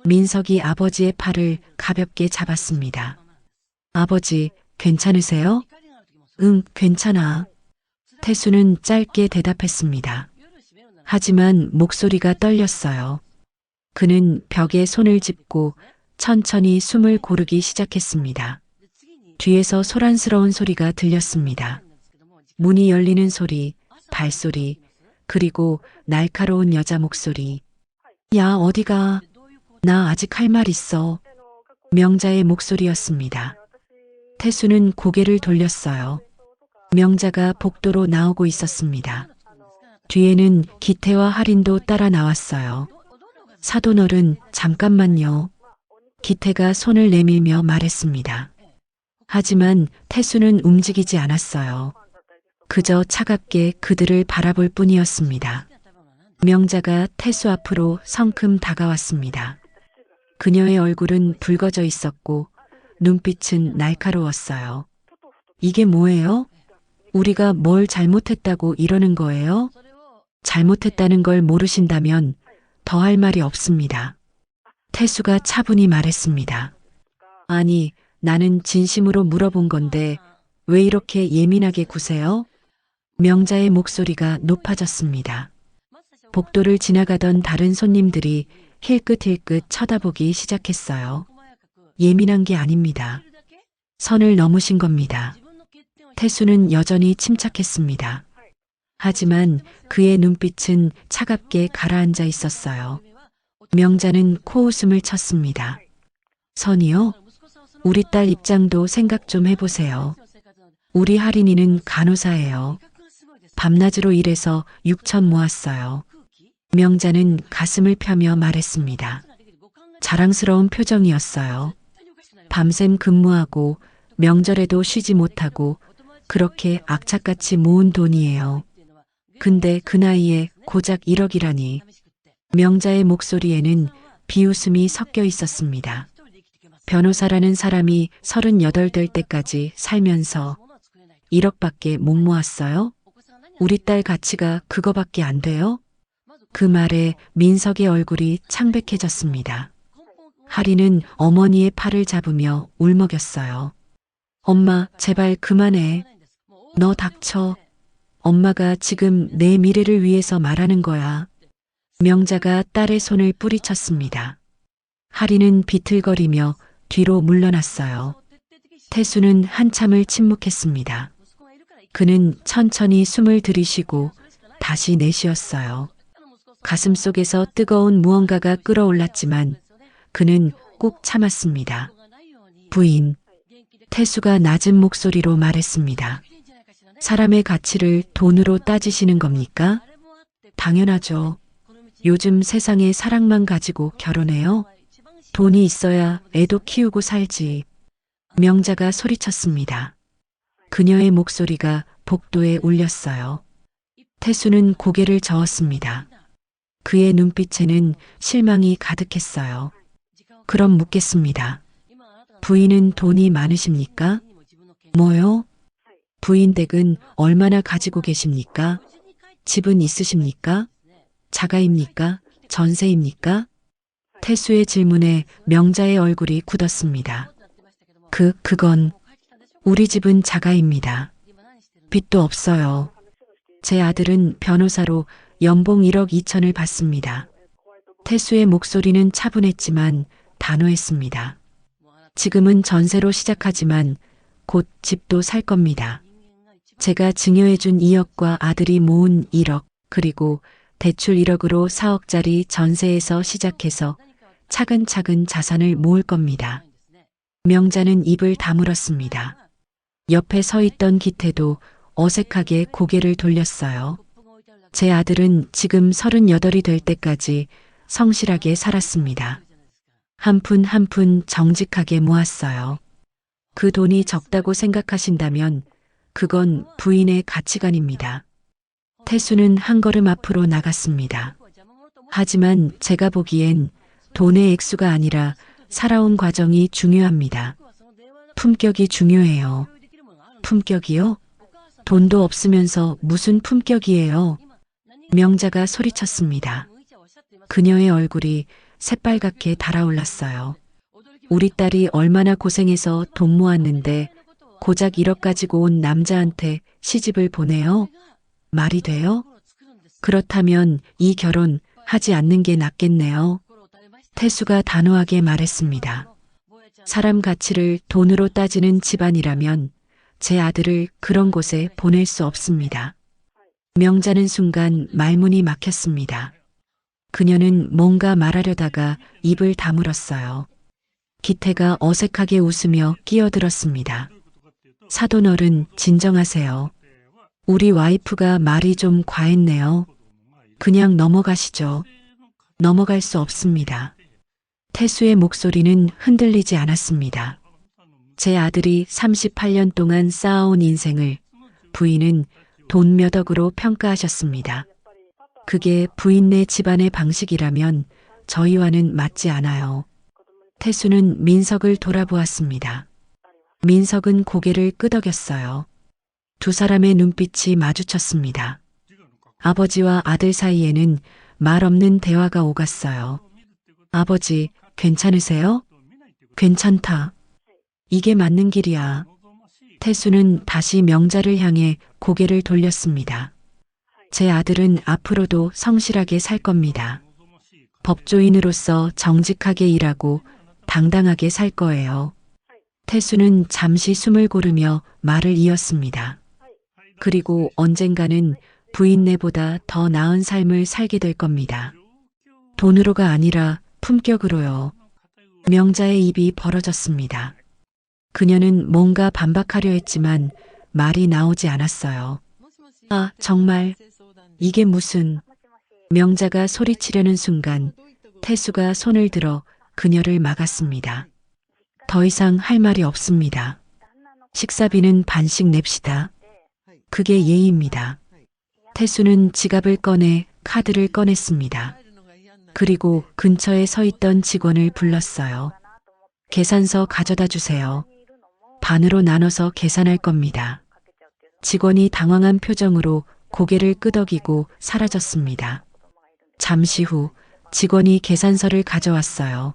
민석이 아버지의 팔을 가볍게 잡았습니다. 아버지, 괜찮으세요? 응, 괜찮아. 태수는 짧게 대답했습니다. 하지만 목소리가 떨렸어요. 그는 벽에 손을 짚고 천천히 숨을 고르기 시작했습니다. 뒤에서 소란스러운 소리가 들렸습니다. 문이 열리는 소리, 발소리, 그리고 날카로운 여자 목소리. 야, 어디가? 나 아직 할 말 있어. 명자의 목소리였습니다. 태수는 고개를 돌렸어요. 명자가 복도로 나오고 있었습니다. 뒤에는 기태와 할인도 따라 나왔어요. 사돈어른, 잠깐만요. 기태가 손을 내밀며 말했습니다. 하지만 태수는 움직이지 않았어요. 그저 차갑게 그들을 바라볼 뿐이었습니다. 명자가 태수 앞으로 성큼 다가왔습니다. 그녀의 얼굴은 붉어져 있었고 눈빛은 날카로웠어요. 이게 뭐예요? 우리가 뭘 잘못했다고 이러는 거예요? 잘못했다는 걸 모르신다면 더 할 말이 없습니다. 태수가 차분히 말했습니다. 아니, 나는 진심으로 물어본 건데 왜 이렇게 예민하게 구세요? 명자의 목소리가 높아졌습니다. 복도를 지나가던 다른 손님들이 힐끗힐끗 쳐다보기 시작했어요. 예민한 게 아닙니다. 선을 넘으신 겁니다. 태수는 여전히 침착했습니다. 하지만 그의 눈빛은 차갑게 가라앉아 있었어요. 명자는 코웃음을 쳤습니다. 선이요? 우리 딸 입장도 생각 좀 해보세요. 우리 할인이는 간호사예요. 밤낮으로 일해서 6천 모았어요. 명자는 가슴을 펴며 말했습니다. 자랑스러운 표정이었어요. 밤샘 근무하고 명절에도 쉬지 못하고 그렇게 악착같이 모은 돈이에요. 근데 그 나이에 고작 1억이라니. 명자의 목소리에는 비웃음이 섞여 있었습니다. 변호사라는 사람이 38 될 때까지 살면서 1억밖에 못 모았어요? 우리 딸 가치가 그거밖에 안 돼요? 그 말에 민석의 얼굴이 창백해졌습니다. 하리는 어머니의 팔을 잡으며 울먹였어요. 엄마, 제발 그만해. 너 닥쳐. 엄마가 지금 내 미래를 위해서 말하는 거야. 명자가 딸의 손을 뿌리쳤습니다. 하리는 비틀거리며 뒤로 물러났어요. 태수는 한참을 침묵했습니다. 그는 천천히 숨을 들이쉬고 다시 내쉬었어요. 가슴속에서 뜨거운 무언가가 끓어올랐지만 그는 꼭 참았습니다. 부인, 태수가 낮은 목소리로 말했습니다. 사람의 가치를 돈으로 따지시는 겁니까? 당연하죠. 요즘 세상에 사랑만 가지고 결혼해요? 돈이 있어야 애도 키우고 살지. 명자가 소리쳤습니다. 그녀의 목소리가 복도에 울렸어요. 태수는 고개를 저었습니다. 그의 눈빛에는 실망이 가득했어요. 그럼 묻겠습니다. 부인은 돈이 많으십니까? 뭐요? 부인 댁은 얼마나 가지고 계십니까? 집은 있으십니까? 자가입니까? 전세입니까? 태수의 질문에 명자의 얼굴이 굳었습니다. 그건 우리 집은 자가입니다. 빚도 없어요. 제 아들은 변호사로 연봉 1억 2천을 받습니다. 태수의 목소리는 차분했지만 단호했습니다. 지금은 전세로 시작하지만 곧 집도 살 겁니다. 제가 증여해준 2억과 아들이 모은 1억, 그리고 대출 1억으로 4억짜리 전세에서 시작해서 차근차근 자산을 모을 겁니다. 명자는 입을 다물었습니다. 옆에 서 있던 기태도 어색하게 고개를 돌렸어요. 제 아들은 지금 38이 될 때까지 성실하게 살았습니다. 한 푼 한 푼 정직하게 모았어요. 그 돈이 적다고 생각하신다면 그건 부인의 가치관입니다. 태수는 한 걸음 앞으로 나갔습니다. 하지만 제가 보기엔 돈의 액수가 아니라 살아온 과정이 중요합니다. 품격이 중요해요. 품격이요? 돈도 없으면서 무슨 품격이에요? 명자가 소리쳤습니다. 그녀의 얼굴이 새빨갛게 달아올랐어요. 우리 딸이 얼마나 고생해서 돈 모았는데 고작 1억 가지고 온 남자한테 시집을 보내요? 말이 돼요? 그렇다면 이 결혼 하지 않는 게 낫겠네요. 태수가 단호하게 말했습니다. 사람 가치를 돈으로 따지는 집안이라면 제 아들을 그런 곳에 보낼 수 없습니다. 명자는 순간 말문이 막혔습니다. 그녀는 뭔가 말하려다가 입을 다물었어요. 기태가 어색하게 웃으며 끼어들었습니다. 사돈어른 진정하세요. 우리 와이프가 말이 좀 과했네요. 그냥 넘어가시죠. 넘어갈 수 없습니다. 태수의 목소리는 흔들리지 않았습니다. 제 아들이 38년 동안 쌓아온 인생을 부인은 돈 몇 억으로 평가하셨습니다. 그게 부인네 집안의 방식이라면 저희와는 맞지 않아요. 태수는 민석을 돌아보았습니다. 민석은 고개를 끄덕였어요. 두 사람의 눈빛이 마주쳤습니다. 아버지와 아들 사이에는 말 없는 대화가 오갔어요. 아버지, 괜찮으세요? 괜찮다. 이게 맞는 길이야. 태수는 다시 명자를 향해 고개를 돌렸습니다. 제 아들은 앞으로도 성실하게 살 겁니다. 법조인으로서 정직하게 일하고 당당하게 살 거예요. 태수는 잠시 숨을 고르며 말을 이었습니다. 그리고 언젠가는 부인네보다 더 나은 삶을 살게 될 겁니다. 돈으로가 아니라 품격으로요. 명자의 입이 벌어졌습니다. 그녀는 뭔가 반박하려 했지만 말이 나오지 않았어요. 아, 정말 이게 무슨... 명자가 소리치려는 순간 태수가 손을 들어 그녀를 막았습니다. 더 이상 할 말이 없습니다. 식사비는 반씩 냅시다. 그게 예의입니다. 태수는 지갑을 꺼내 카드를 꺼냈습니다. 그리고 근처에 서 있던 직원을 불렀어요. 계산서 가져다 주세요. 반으로 나눠서 계산할 겁니다. 직원이 당황한 표정으로 고개를 끄덕이고 사라졌습니다. 잠시 후 직원이 계산서를 가져왔어요.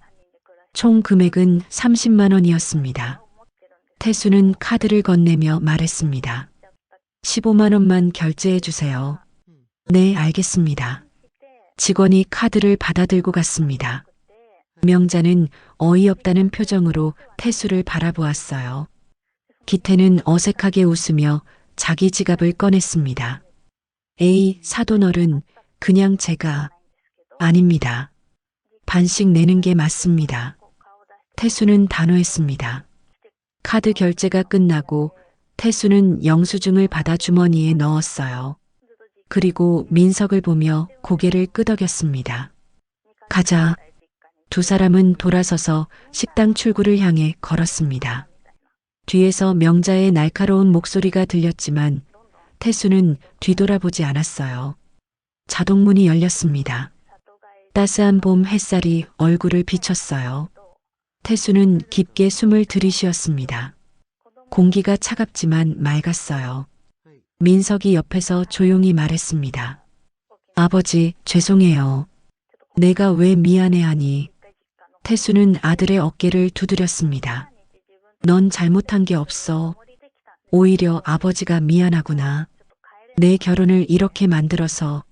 총 금액은 30만 원이었습니다. 태수는 카드를 건네며 말했습니다. 15만 원만 결제해 주세요. 네, 알겠습니다. 직원이 카드를 받아들고 갔습니다. 명자는 어이없다는 표정으로 태수를 바라보았어요. 기태는 어색하게 웃으며 자기 지갑을 꺼냈습니다. 에이, 사돈어른, 그냥 제가... 아닙니다. 반씩 내는 게 맞습니다. 태수는 단호했습니다. 카드 결제가 끝나고 태수는 영수증을 받아 주머니에 넣었어요. 그리고 민석을 보며 고개를 끄덕였습니다. 가자. 두 사람은 돌아서서 식당 출구를 향해 걸었습니다. 뒤에서 명자의 날카로운 목소리가 들렸지만 태수는 뒤돌아보지 않았어요. 자동문이 열렸습니다. 따스한 봄 햇살이 얼굴을 비쳤어요. 태수는 깊게 숨을 들이쉬었습니다. 공기가 차갑지만 맑았어요. 민석이 옆에서 조용히 말했습니다. 아버지, 죄송해요. 내가 왜 미안해하니? 태수는 아들의 어깨를 두드렸습니다. 넌 잘못한 게 없어. 오히려 아버지가 미안하구나. 내 결혼을 이렇게 만들어서.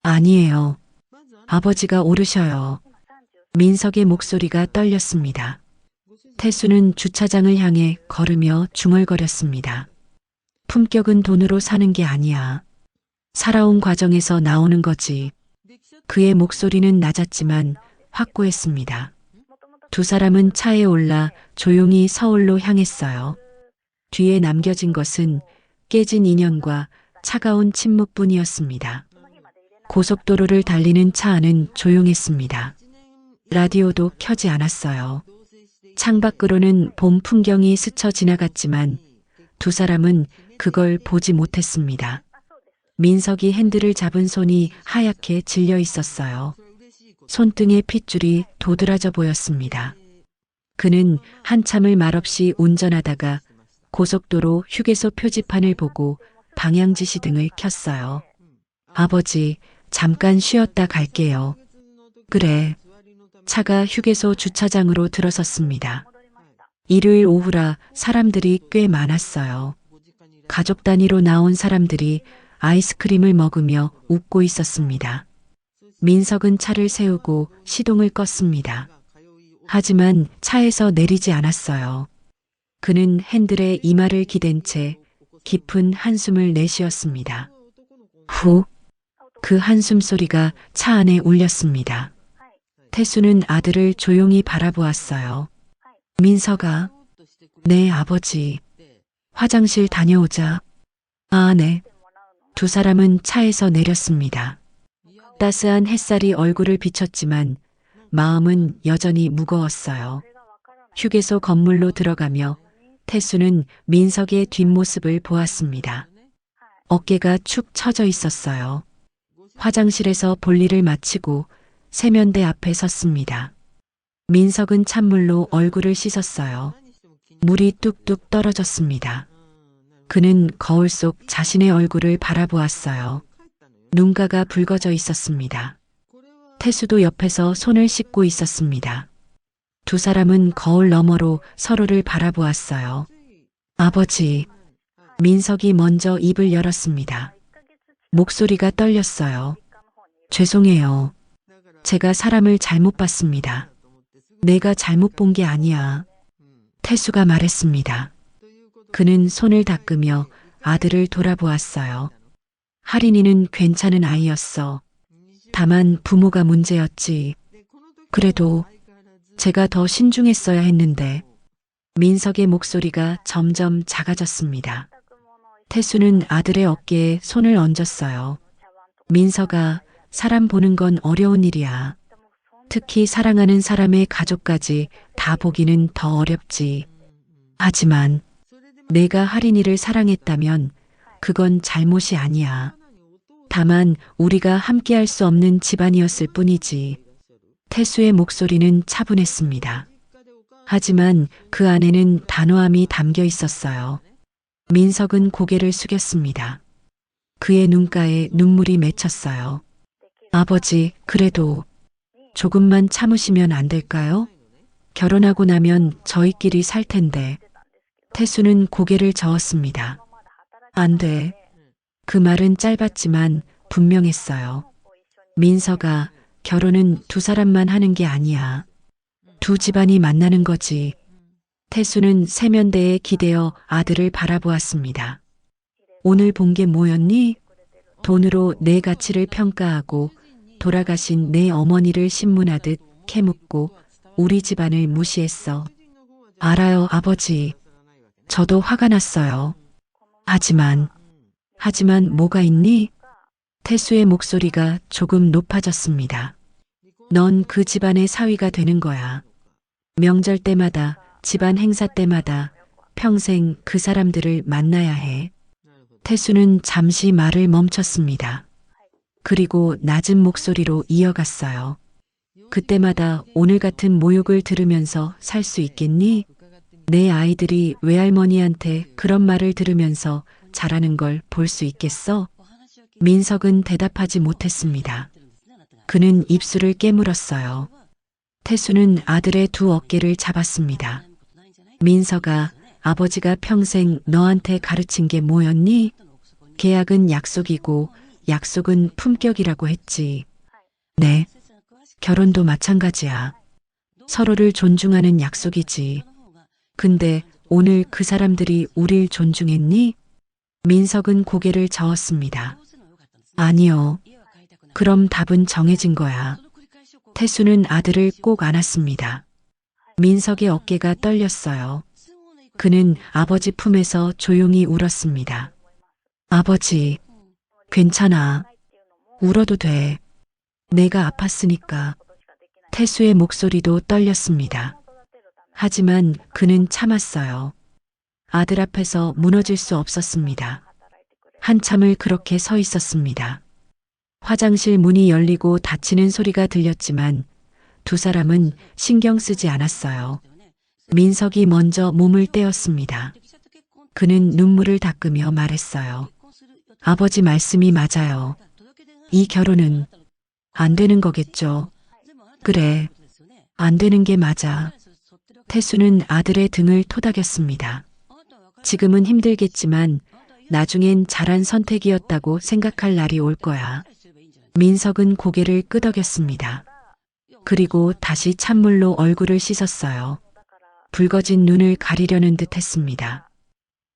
아니에요. 아버지가 오르셔요. 민석의 목소리가 떨렸습니다. 태수는 주차장을 향해 걸으며 중얼거렸습니다. 품격은 돈으로 사는 게 아니야. 살아온 과정에서 나오는 거지. 그의 목소리는 낮았지만 확고했습니다. 두 사람은 차에 올라 조용히 서울로 향했어요. 뒤에 남겨진 것은 깨진 인연과 차가운 침묵뿐이었습니다. 고속도로를 달리는 차 안은 조용했습니다. 라디오도 켜지 않았어요. 창밖으로는 봄 풍경이 스쳐 지나갔지만 두 사람은 그걸 보지 못했습니다. 민석이 핸들을 잡은 손이 하얗게 질려 있었어요. 손등의 핏줄이 도드라져 보였습니다. 그는 한참을 말없이 운전하다가 고속도로 휴게소 표지판을 보고 방향지시 등을 켰어요. 아버지, 잠깐 쉬었다 갈게요. 그래. 차가 휴게소 주차장으로 들어섰습니다. 일요일 오후라 사람들이 꽤 많았어요. 가족 단위로 나온 사람들이 아이스크림을 먹으며 웃고 있었습니다. 민석은 차를 세우고 시동을 껐습니다. 하지만 차에서 내리지 않았어요. 그는 핸들에 이마를 기댄 채 깊은 한숨을 내쉬었습니다. 후, 그 한숨 소리가 차 안에 울렸습니다. 태수는 아들을 조용히 바라보았어요. 민석아, 네 아버지. 화장실 다녀오자. 아, 네. 두 사람은 차에서 내렸습니다. 따스한 햇살이 얼굴을 비쳤지만 마음은 여전히 무거웠어요. 휴게소 건물로 들어가며 태수는 민석의 뒷모습을 보았습니다. 어깨가 축 처져 있었어요. 화장실에서 볼일을 마치고 세면대 앞에 섰습니다. 민석은 찬물로 얼굴을 씻었어요. 물이 뚝뚝 떨어졌습니다. 그는 거울 속 자신의 얼굴을 바라보았어요. 눈가가 붉어져 있었습니다. 태수도 옆에서 손을 씻고 있었습니다. 두 사람은 거울 너머로 서로를 바라보았어요. 아버지, 민석이 먼저 입을 열었습니다. 목소리가 떨렸어요. 죄송해요. 제가 사람을 잘못 봤습니다. 내가 잘못 본 게 아니야. 태수가 말했습니다. 그는 손을 닦으며 아들을 돌아보았어요. 하린이는 괜찮은 아이였어. 다만 부모가 문제였지. 그래도 제가 더 신중했어야 했는데. 민석의 목소리가 점점 작아졌습니다. 태수는 아들의 어깨에 손을 얹었어요. 민석아, 사람 보는 건 어려운 일이야. 특히 사랑하는 사람의 가족까지 다 보기는 더 어렵지. 하지만 내가 하린이를 사랑했다면 그건 잘못이 아니야. 다만 우리가 함께할 수 없는 집안이었을 뿐이지. 태수의 목소리는 차분했습니다. 하지만 그 안에는 단호함이 담겨 있었어요. 민석은 고개를 숙였습니다. 그의 눈가에 눈물이 맺혔어요. 아버지, 그래도 조금만 참으시면 안 될까요? 결혼하고 나면 저희끼리 살 텐데. 태수는 고개를 저었습니다. 안 돼. 그 말은 짧았지만 분명했어요. 민석아, 결혼은 두 사람만 하는 게 아니야. 두 집안이 만나는 거지. 태수는 세면대에 기대어 아들을 바라보았습니다. 오늘 본 게 뭐였니? 돈으로 내 가치를 평가하고 돌아가신 내 어머니를 신문하듯 캐묻고 우리 집안을 무시했어. 알아요, 아버지. 저도 화가 났어요. 하지만 뭐가 있니? 태수의 목소리가 조금 높아졌습니다. 넌 그 집안의 사위가 되는 거야. 명절 때마다, 집안 행사 때마다 평생 그 사람들을 만나야 해. 태수는 잠시 말을 멈췄습니다. 그리고 낮은 목소리로 이어갔어요. 그때마다 오늘 같은 모욕을 들으면서 살 수 있겠니? 내 아이들이 외할머니한테 그런 말을 들으면서 자라는 걸 볼 수 있겠어? 민석은 대답하지 못했습니다. 그는 입술을 깨물었어요. 태수는 아들의 두 어깨를 잡았습니다. 민석아, 아버지가 평생 너한테 가르친 게 뭐였니? 계약은 약속이고 약속은 품격이라고 했지. 네, 결혼도 마찬가지야. 서로를 존중하는 약속이지. 근데 오늘 그 사람들이 우릴 존중했니? 민석은 고개를 저었습니다. 아니요. 그럼 답은 정해진 거야. 태수는 아들을 꼭 안았습니다. 민석의 어깨가 떨렸어요. 그는 아버지 품에서 조용히 울었습니다. 아버지, 괜찮아. 울어도 돼. 내가 아팠으니까. 태수의 목소리도 떨렸습니다. 하지만 그는 참았어요. 아들 앞에서 무너질 수 없었습니다. 한참을 그렇게 서 있었습니다. 화장실 문이 열리고 닫히는 소리가 들렸지만 두 사람은 신경 쓰지 않았어요. 민석이 먼저 몸을 떼었습니다. 그는 눈물을 닦으며 말했어요. 아버지 말씀이 맞아요. 이 결혼은 안 되는 거겠죠. 그래, 안 되는 게 맞아. 태수는 아들의 등을 토닥였습니다. 지금은 힘들겠지만 나중엔 잘한 선택이었다고 생각할 날이 올 거야. 민석은 고개를 끄덕였습니다. 그리고 다시 찬물로 얼굴을 씻었어요. 붉어진 눈을 가리려는 듯 했습니다.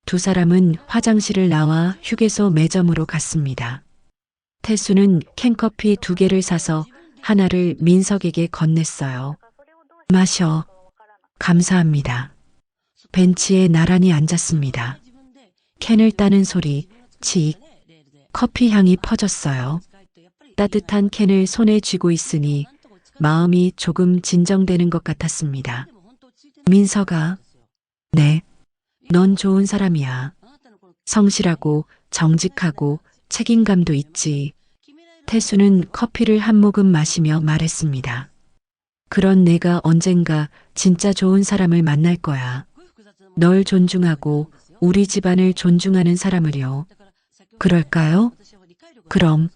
두 사람은 화장실을 나와 휴게소 매점으로 갔습니다. 태수는 캔커피 2개를 사서 하나를 민석에게 건넸어요. 마셔. 감사합니다. 벤치에 나란히 앉았습니다. 캔을 따는 소리, 칙. 커피 향이 퍼졌어요. 따뜻한 캔을 손에 쥐고 있으니 마음이 조금 진정되는 것 같았습니다. 민석아, 네. 넌 좋은 사람이야. 성실하고 정직하고 책임감도 있지. 태수는 커피를 한 모금 마시며 말했습니다. 그런 내가 언젠가 진짜 좋은 사람을 만날 거야. 널 존중하고 우리 집안을 존중하는 사람을요. 그럴까요? 그럼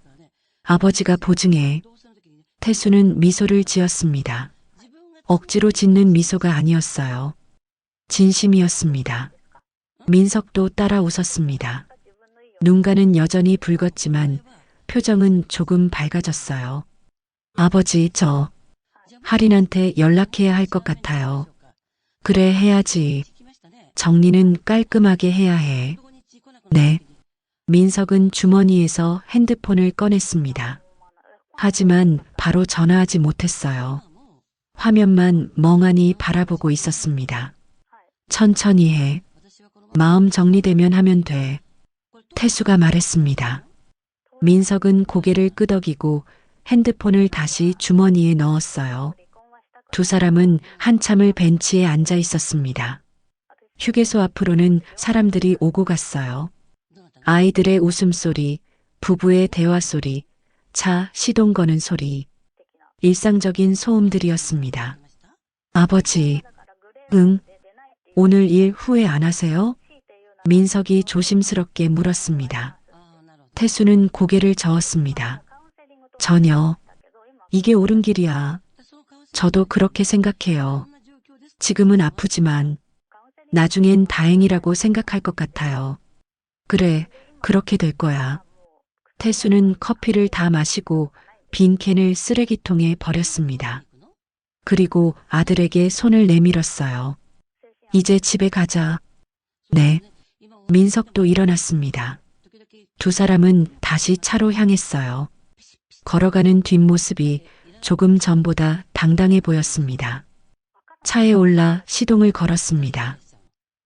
아버지가 보증해. 태수는 미소를 지었습니다. 억지로 짓는 미소가 아니었어요. 진심이었습니다. 민석도 따라 웃었습니다. 눈가는 여전히 붉었지만 표정은 조금 밝아졌어요. 아버지, 저 할인한테 연락해야 할 것 같아요. 그래, 해야지. 정리는 깔끔하게 해야 해. 네. 민석은 주머니에서 핸드폰을 꺼냈습니다. 하지만 바로 전화하지 못했어요. 화면만 멍하니 바라보고 있었습니다. 천천히 해. 마음 정리되면 하면 돼. 태수가 말했습니다. 민석은 고개를 끄덕이고 핸드폰을 다시 주머니에 넣었어요. 두 사람은 한참을 벤치에 앉아 있었습니다. 휴게소 앞으로는 사람들이 오고 갔어요. 아이들의 웃음소리, 부부의 대화소리, 차 시동 거는 소리. 일상적인 소음들이었습니다. 아버지, 응? 오늘 일 후회 안 하세요? 민석이 조심스럽게 물었습니다. 태수는 고개를 저었습니다. 전혀. 이게 옳은 길이야. 저도 그렇게 생각해요. 지금은 아프지만 나중엔 다행이라고 생각할 것 같아요. 그래, 그렇게 될 거야. 태수는 커피를 다 마시고 빈 캔을 쓰레기통에 버렸습니다. 그리고 아들에게 손을 내밀었어요. 이제 집에 가자. 네. 민석도 일어났습니다. 두 사람은 다시 차로 향했어요. 걸어가는 뒷모습이 조금 전보다 당당해 보였습니다. 차에 올라 시동을 걸었습니다.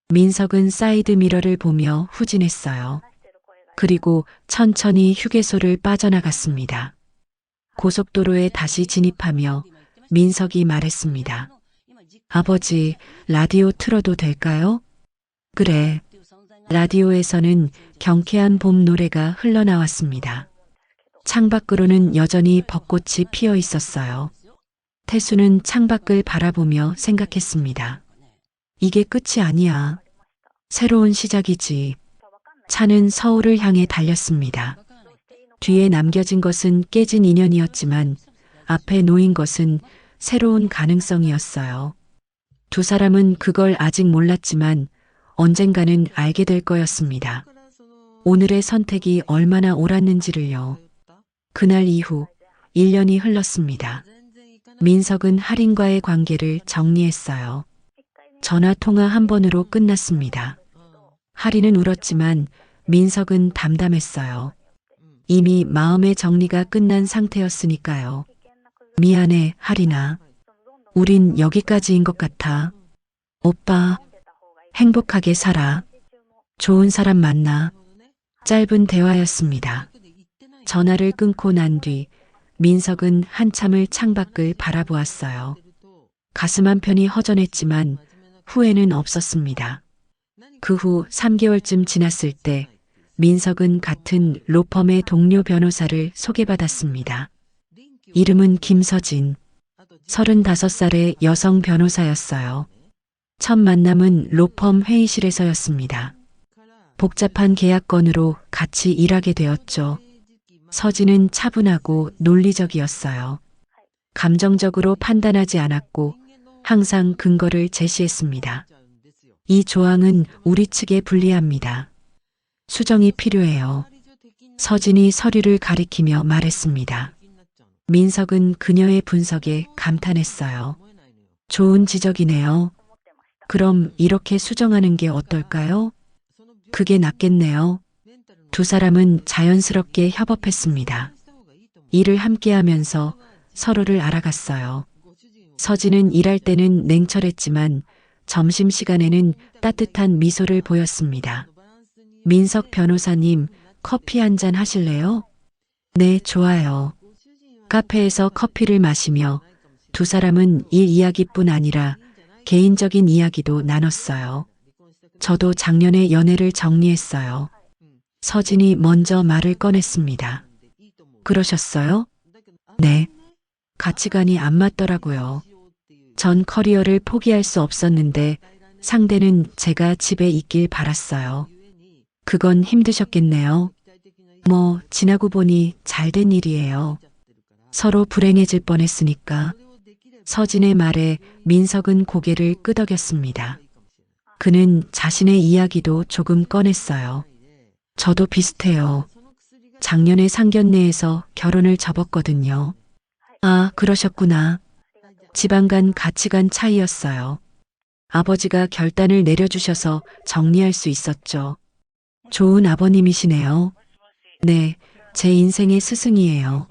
민석은 사이드 미러를 보며 후진했어요. 그리고 천천히 휴게소를 빠져나갔습니다. 고속도로에 다시 진입하며 민석이 말했습니다. 아버지, 라디오 틀어도 될까요? 그래. 라디오에서는 경쾌한 봄 노래가 흘러나왔습니다. 창밖으로는 여전히 벚꽃이 피어 있었어요. 태수는 창밖을 바라보며 생각했습니다. 이게 끝이 아니야. 새로운 시작이지. 차는 서울을 향해 달렸습니다. 뒤에 남겨진 것은 깨진 인연이었지만 앞에 놓인 것은 새로운 가능성이었어요. 두 사람은 그걸 아직 몰랐지만 언젠가는 알게 될 거였습니다. 오늘의 선택이 얼마나 옳았는지를요. 그날 이후 1년이 흘렀습니다. 민석은 할인과의 관계를 정리했어요. 전화 통화 한 번으로 끝났습니다. 할인은 울었지만 민석은 담담했어요. 이미 마음의 정리가 끝난 상태였으니까요. 미안해, 할인아. 우린 여기까지인 것 같아. 오빠, 행복하게 살아. 좋은 사람 만나. 짧은 대화였습니다. 전화를 끊고 난 뒤 민석은 한참을 창밖을 바라보았어요. 가슴 한편이 허전했지만 후회는 없었습니다. 그 후 3개월쯤 지났을 때 민석은 같은 로펌의 동료 변호사를 소개받았습니다. 이름은 김서진. 35살의 여성 변호사였어요. 첫 만남은 로펌 회의실에서였습니다. 복잡한 계약건으로 같이 일하게 되었죠. 서진은 차분하고 논리적이었어요. 감정적으로 판단하지 않았고 항상 근거를 제시했습니다. 이 조항은 우리 측에 불리합니다. 수정이 필요해요. 서진이 서류를 가리키며 말했습니다. 민석은 그녀의 분석에 감탄했어요. 좋은 지적이네요. 그럼 이렇게 수정하는 게 어떨까요? 그게 낫겠네요. 두 사람은 자연스럽게 협업했습니다. 일을 함께 하면서 서로를 알아갔어요. 서진은 일할 때는 냉철했지만 점심시간에는 따뜻한 미소를 보였습니다. 민석 변호사님, 커피 한 잔 하실래요? 네, 좋아요. 카페에서 커피를 마시며 두 사람은 일 이야기뿐 아니라 개인적인 이야기도 나눴어요. 저도 작년에 연애를 정리했어요. 서진이 먼저 말을 꺼냈습니다. 그러셨어요? 네. 가치관이 안 맞더라고요. 전 커리어를 포기할 수 없었는데 상대는 제가 집에 있길 바랐어요. 그건 힘드셨겠네요. 뭐, 지나고 보니 잘된 일이에요. 서로 불행해질 뻔했으니까. 서진의 말에 민석은 고개를 끄덕였습니다. 그는 자신의 이야기도 조금 꺼냈어요. 저도 비슷해요. 작년에 상견례에서 결혼을 접었거든요. 아, 그러셨구나. 지방 간 가치관 차이였어요. 아버지가 결단을 내려주셔서 정리할 수 있었죠. 좋은 아버님이시네요. 네, 제 인생의 스승이에요.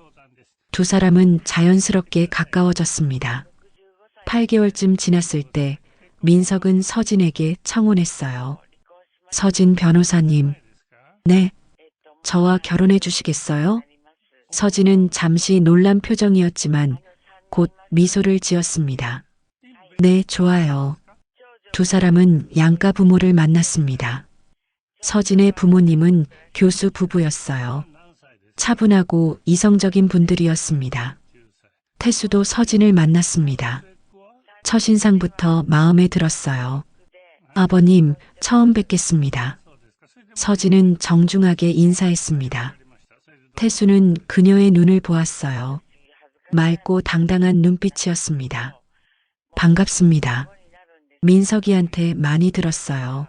두 사람은 자연스럽게 가까워졌습니다. 8개월쯤 지났을 때 민석은 서진에게 청혼했어요. 서진 변호사님, 네, 저와 결혼해 주시겠어요? 서진은 잠시 놀란 표정이었지만 곧 미소를 지었습니다. 네, 좋아요. 두 사람은 양가 부모를 만났습니다. 서진의 부모님은 교수 부부였어요. 차분하고 이성적인 분들이었습니다. 태수도 서진을 만났습니다. 첫인상부터 마음에 들었어요. 아버님, 처음 뵙겠습니다. 서진은 정중하게 인사했습니다. 태수는 그녀의 눈을 보았어요. 맑고 당당한 눈빛이었습니다. 반갑습니다. 민석이한테 많이 들었어요.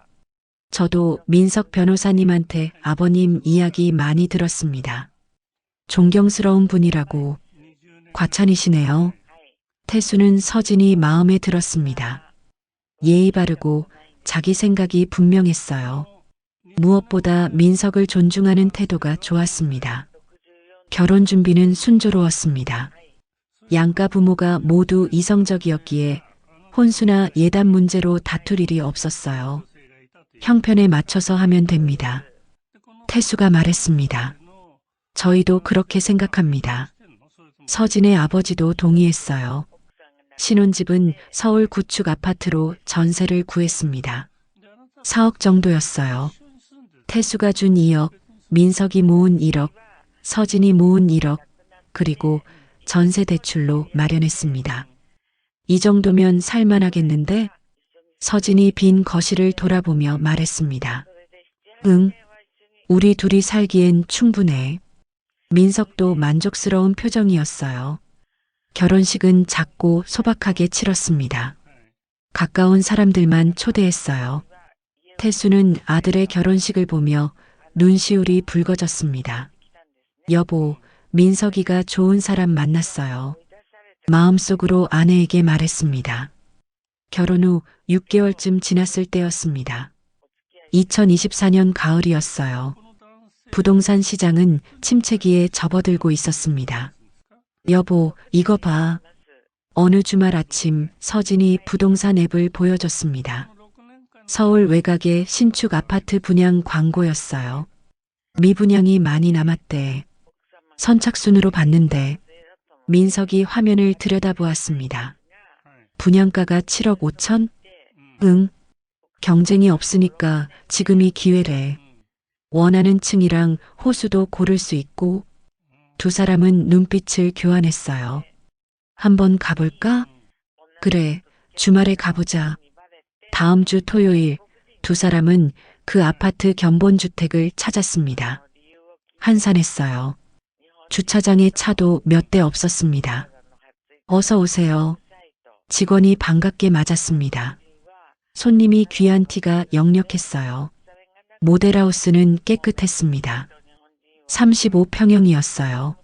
저도 민석 변호사님한테 아버님 이야기 많이 들었습니다. 존경스러운 분이라고. 과찬이시네요. 태수는 서진이 마음에 들었습니다. 예의 바르고 자기 생각이 분명했어요. 무엇보다 민석을 존중하는 태도가 좋았습니다. 결혼 준비는 순조로웠습니다. 양가 부모가 모두 이성적이었기에 혼수나 예단 문제로 다툴 일이 없었어요. 형편에 맞춰서 하면 됩니다. 태수가 말했습니다. 저희도 그렇게 생각합니다. 서진의 아버지도 동의했어요. 신혼집은 서울 구축 아파트로 전세를 구했습니다. 4억 정도였어요. 태수가 준 2억, 민석이 모은 1억, 서진이 모은 1억, 그리고 전세 대출로 마련했습니다. 이 정도면 살만하겠는데? 서진이 빈 거실을 돌아보며 말했습니다. 응, 우리 둘이 살기엔 충분해. 민석도 만족스러운 표정이었어요. 결혼식은 작고 소박하게 치렀습니다. 가까운 사람들만 초대했어요. 태수는 아들의 결혼식을 보며 눈시울이 붉어졌습니다. 여보, 민석이가 좋은 사람 만났어요. 마음속으로 아내에게 말했습니다. 결혼 후 6개월쯤 지났을 때였습니다. 2024년 가을이었어요. 부동산 시장은 침체기에 접어들고 있었습니다. 여보, 이거 봐. 어느 주말 아침 서진이 부동산 앱을 보여줬습니다. 서울 외곽의 신축 아파트 분양 광고였어요. 미분양이 많이 남았대. 선착순으로 봤는데 민석이 화면을 들여다보았습니다. 분양가가 7억 5천? 응. 경쟁이 없으니까 지금이 기회래. 원하는 층이랑 호수도 고를 수 있고. 두 사람은 눈빛을 교환했어요. 한번 가볼까? 그래, 주말에 가보자. 다음 주 토요일 두 사람은 그 아파트 견본주택을 찾았습니다. 한산했어요. 주차장에 차도 몇 대 없었습니다. 어서 오세요. 직원이 반갑게 맞았습니다. 손님이 귀한 티가 역력했어요. 모델하우스는 깨끗했습니다. 35평형이었어요.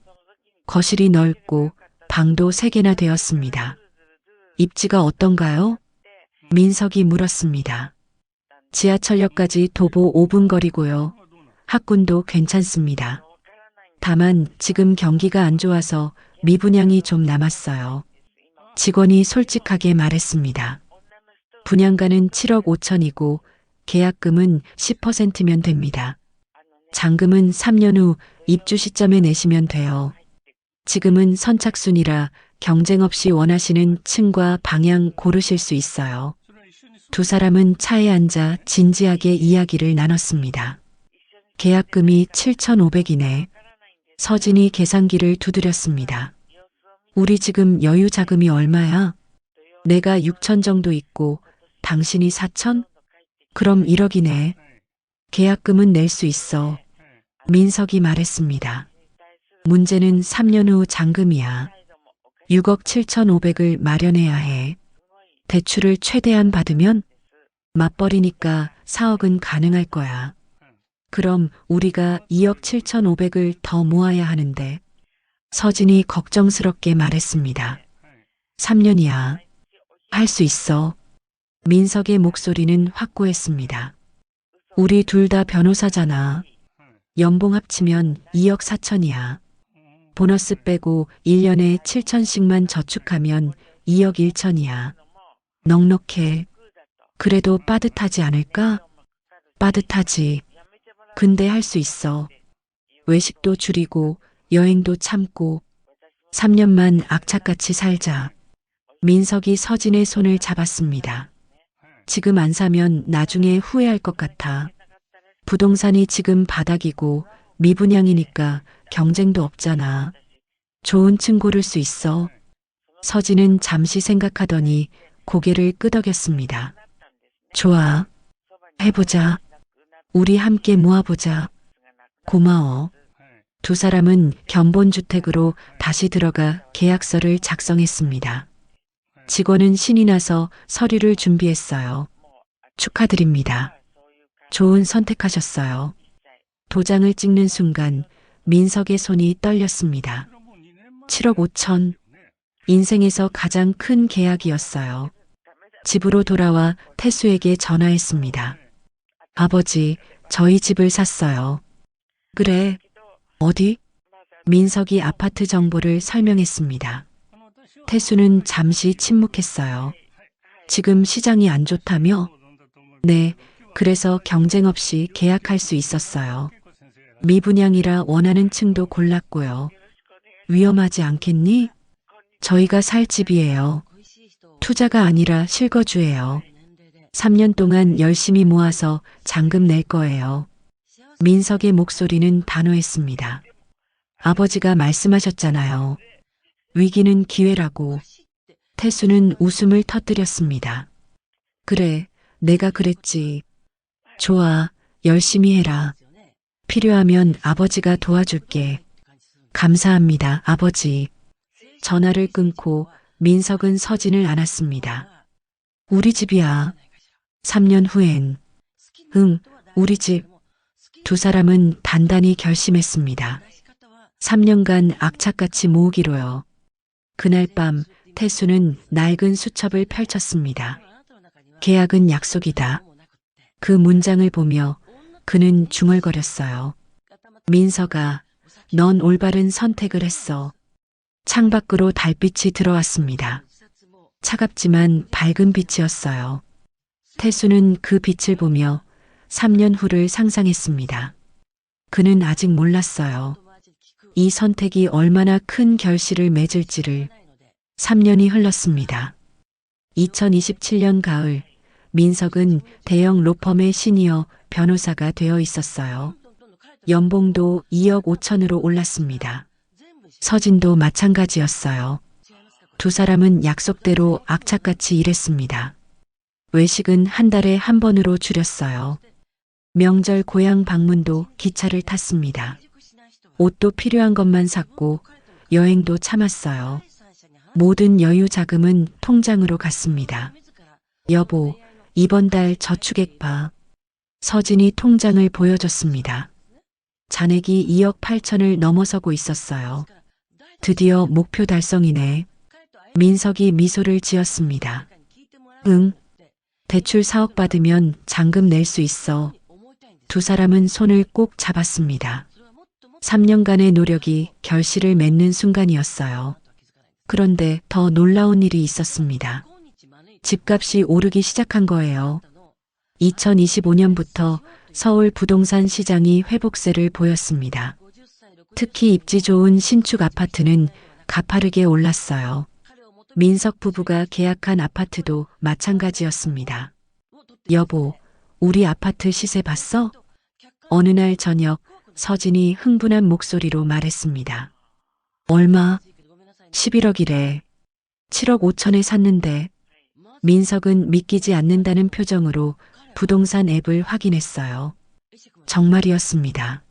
거실이 넓고 방도 3개나 되었습니다. 입지가 어떤가요? 민석이 물었습니다. 지하철역까지 도보 5분 거리고요. 학군도 괜찮습니다. 다만 지금 경기가 안 좋아서 미분양이 좀 남았어요. 직원이 솔직하게 말했습니다. 분양가는 7억 5천이고 계약금은 10%면 됩니다. 잔금은 3년 후 입주 시점에 내시면 돼요. 지금은 선착순이라 경쟁 없이 원하시는 층과 방향 고르실 수 있어요. 두 사람은 차에 앉아 진지하게 이야기를 나눴습니다. 계약금이 7,500이네. 서진이 계산기를 두드렸습니다. 우리 지금 여유 자금이 얼마야? 내가 6천 정도 있고 당신이 4천? 그럼 1억이네. 계약금은 낼 수 있어. 민석이 말했습니다. 문제는 3년 후 잔금이야. 6억 7,500을 마련해야 해. 대출을 최대한 받으면 맞벌이니까 4억은 가능할 거야. 그럼 우리가 2억 7,500을 더 모아야 하는데. 서진이 걱정스럽게 말했습니다. 3년이야. 할 수 있어. 민석의 목소리는 확고했습니다. 우리 둘 다 변호사잖아. 연봉 합치면 2억 4천이야. 보너스 빼고 1년에 7천씩만 저축하면 2억 1천이야. 넉넉해. 그래도 빠듯하지 않을까? 빠듯하지. 근데 할 수 있어. 외식도 줄이고 여행도 참고 3년만 악착같이 살자. 민석이 서진의 손을 잡았습니다. 지금 안 사면 나중에 후회할 것 같아. 부동산이 지금 바닥이고 미분양이니까 경쟁도 없잖아. 좋은 층 고를 수 있어. 서진은 잠시 생각하더니 고개를 끄덕였습니다. 좋아. 해보자. 우리 함께 모아보자. 고마워. 두 사람은 견본주택으로 다시 들어가 계약서를 작성했습니다. 직원은 신이 나서 서류를 준비했어요. 축하드립니다. 좋은 선택하셨어요. 도장을 찍는 순간 민석의 손이 떨렸습니다. 7억 5천. 인생에서 가장 큰 계약이었어요. 집으로 돌아와 태수에게 전화했습니다. 아버지, 저희 집을 샀어요. 그래. 어디? 민석이 아파트 정보를 설명했습니다. 태수는 잠시 침묵했어요. 지금 시장이 안 좋다며? 네, 그래서 경쟁 없이 계약할 수 있었어요. 미분양이라 원하는 층도 골랐고요. 위험하지 않겠니? 저희가 살 집이에요. 투자가 아니라 실거주예요. 3년 동안 열심히 모아서 잔금 낼 거예요. 민석의 목소리는 단호했습니다. 아버지가 말씀하셨잖아요. 위기는 기회라고. 태수는 웃음을 터뜨렸습니다. 그래, 내가 그랬지. 좋아, 열심히 해라. 필요하면 아버지가 도와줄게. 감사합니다, 아버지. 전화를 끊고 민석은 서진을 안았습니다. 우리 집이야. 3년 후엔. 응, 우리 집. 두 사람은 단단히 결심했습니다. 3년간 악착같이 모으기로요. 그날 밤 태수는 낡은 수첩을 펼쳤습니다. 계약은 약속이다. 그 문장을 보며 그는 중얼거렸어요. 민석아, 넌 올바른 선택을 했어. 창밖으로 달빛이 들어왔습니다. 차갑지만 밝은 빛이었어요. 태수는 그 빛을 보며 3년 후를 상상했습니다. 그는 아직 몰랐어요. 이 선택이 얼마나 큰 결실을 맺을지를. 3년이 흘렀습니다. 2027년 가을, 민석은 대형 로펌의 시니어 변호사가 되어 있었어요. 연봉도 2억 5천으로 올랐습니다. 서진도 마찬가지였어요. 두 사람은 약속대로 악착같이 일했습니다. 외식은 한 달에 한 번으로 줄였어요. 명절 고향 방문도 기차를 탔습니다. 옷도 필요한 것만 샀고 여행도 참았어요. 모든 여유 자금은 통장으로 갔습니다. 여보, 이번 달 저축액 봐. 서진이 통장을 보여줬습니다. 잔액이 2억 8천을 넘어서고 있었어요. 드디어 목표 달성이네. 민석이 미소를 지었습니다. 응. 대출 4억 받으면 잔금 낼 수 있어. 두 사람은 손을 꼭 잡았습니다. 3년간의 노력이 결실을 맺는 순간이었어요. 그런데 더 놀라운 일이 있었습니다. 집값이 오르기 시작한 거예요. 2025년부터 서울 부동산 시장이 회복세를 보였습니다. 특히 입지 좋은 신축 아파트는 가파르게 올랐어요. 민석 부부가 계약한 아파트도 마찬가지였습니다. 여보, 우리 아파트 시세 봤어? 어느 날 저녁 서진이 흥분한 목소리로 말했습니다. 얼마? 11억이래. 7억 5천에 샀는데. 민석은 믿기지 않는다는 표정으로 부동산 앱을 확인했어요. 정말이었습니다.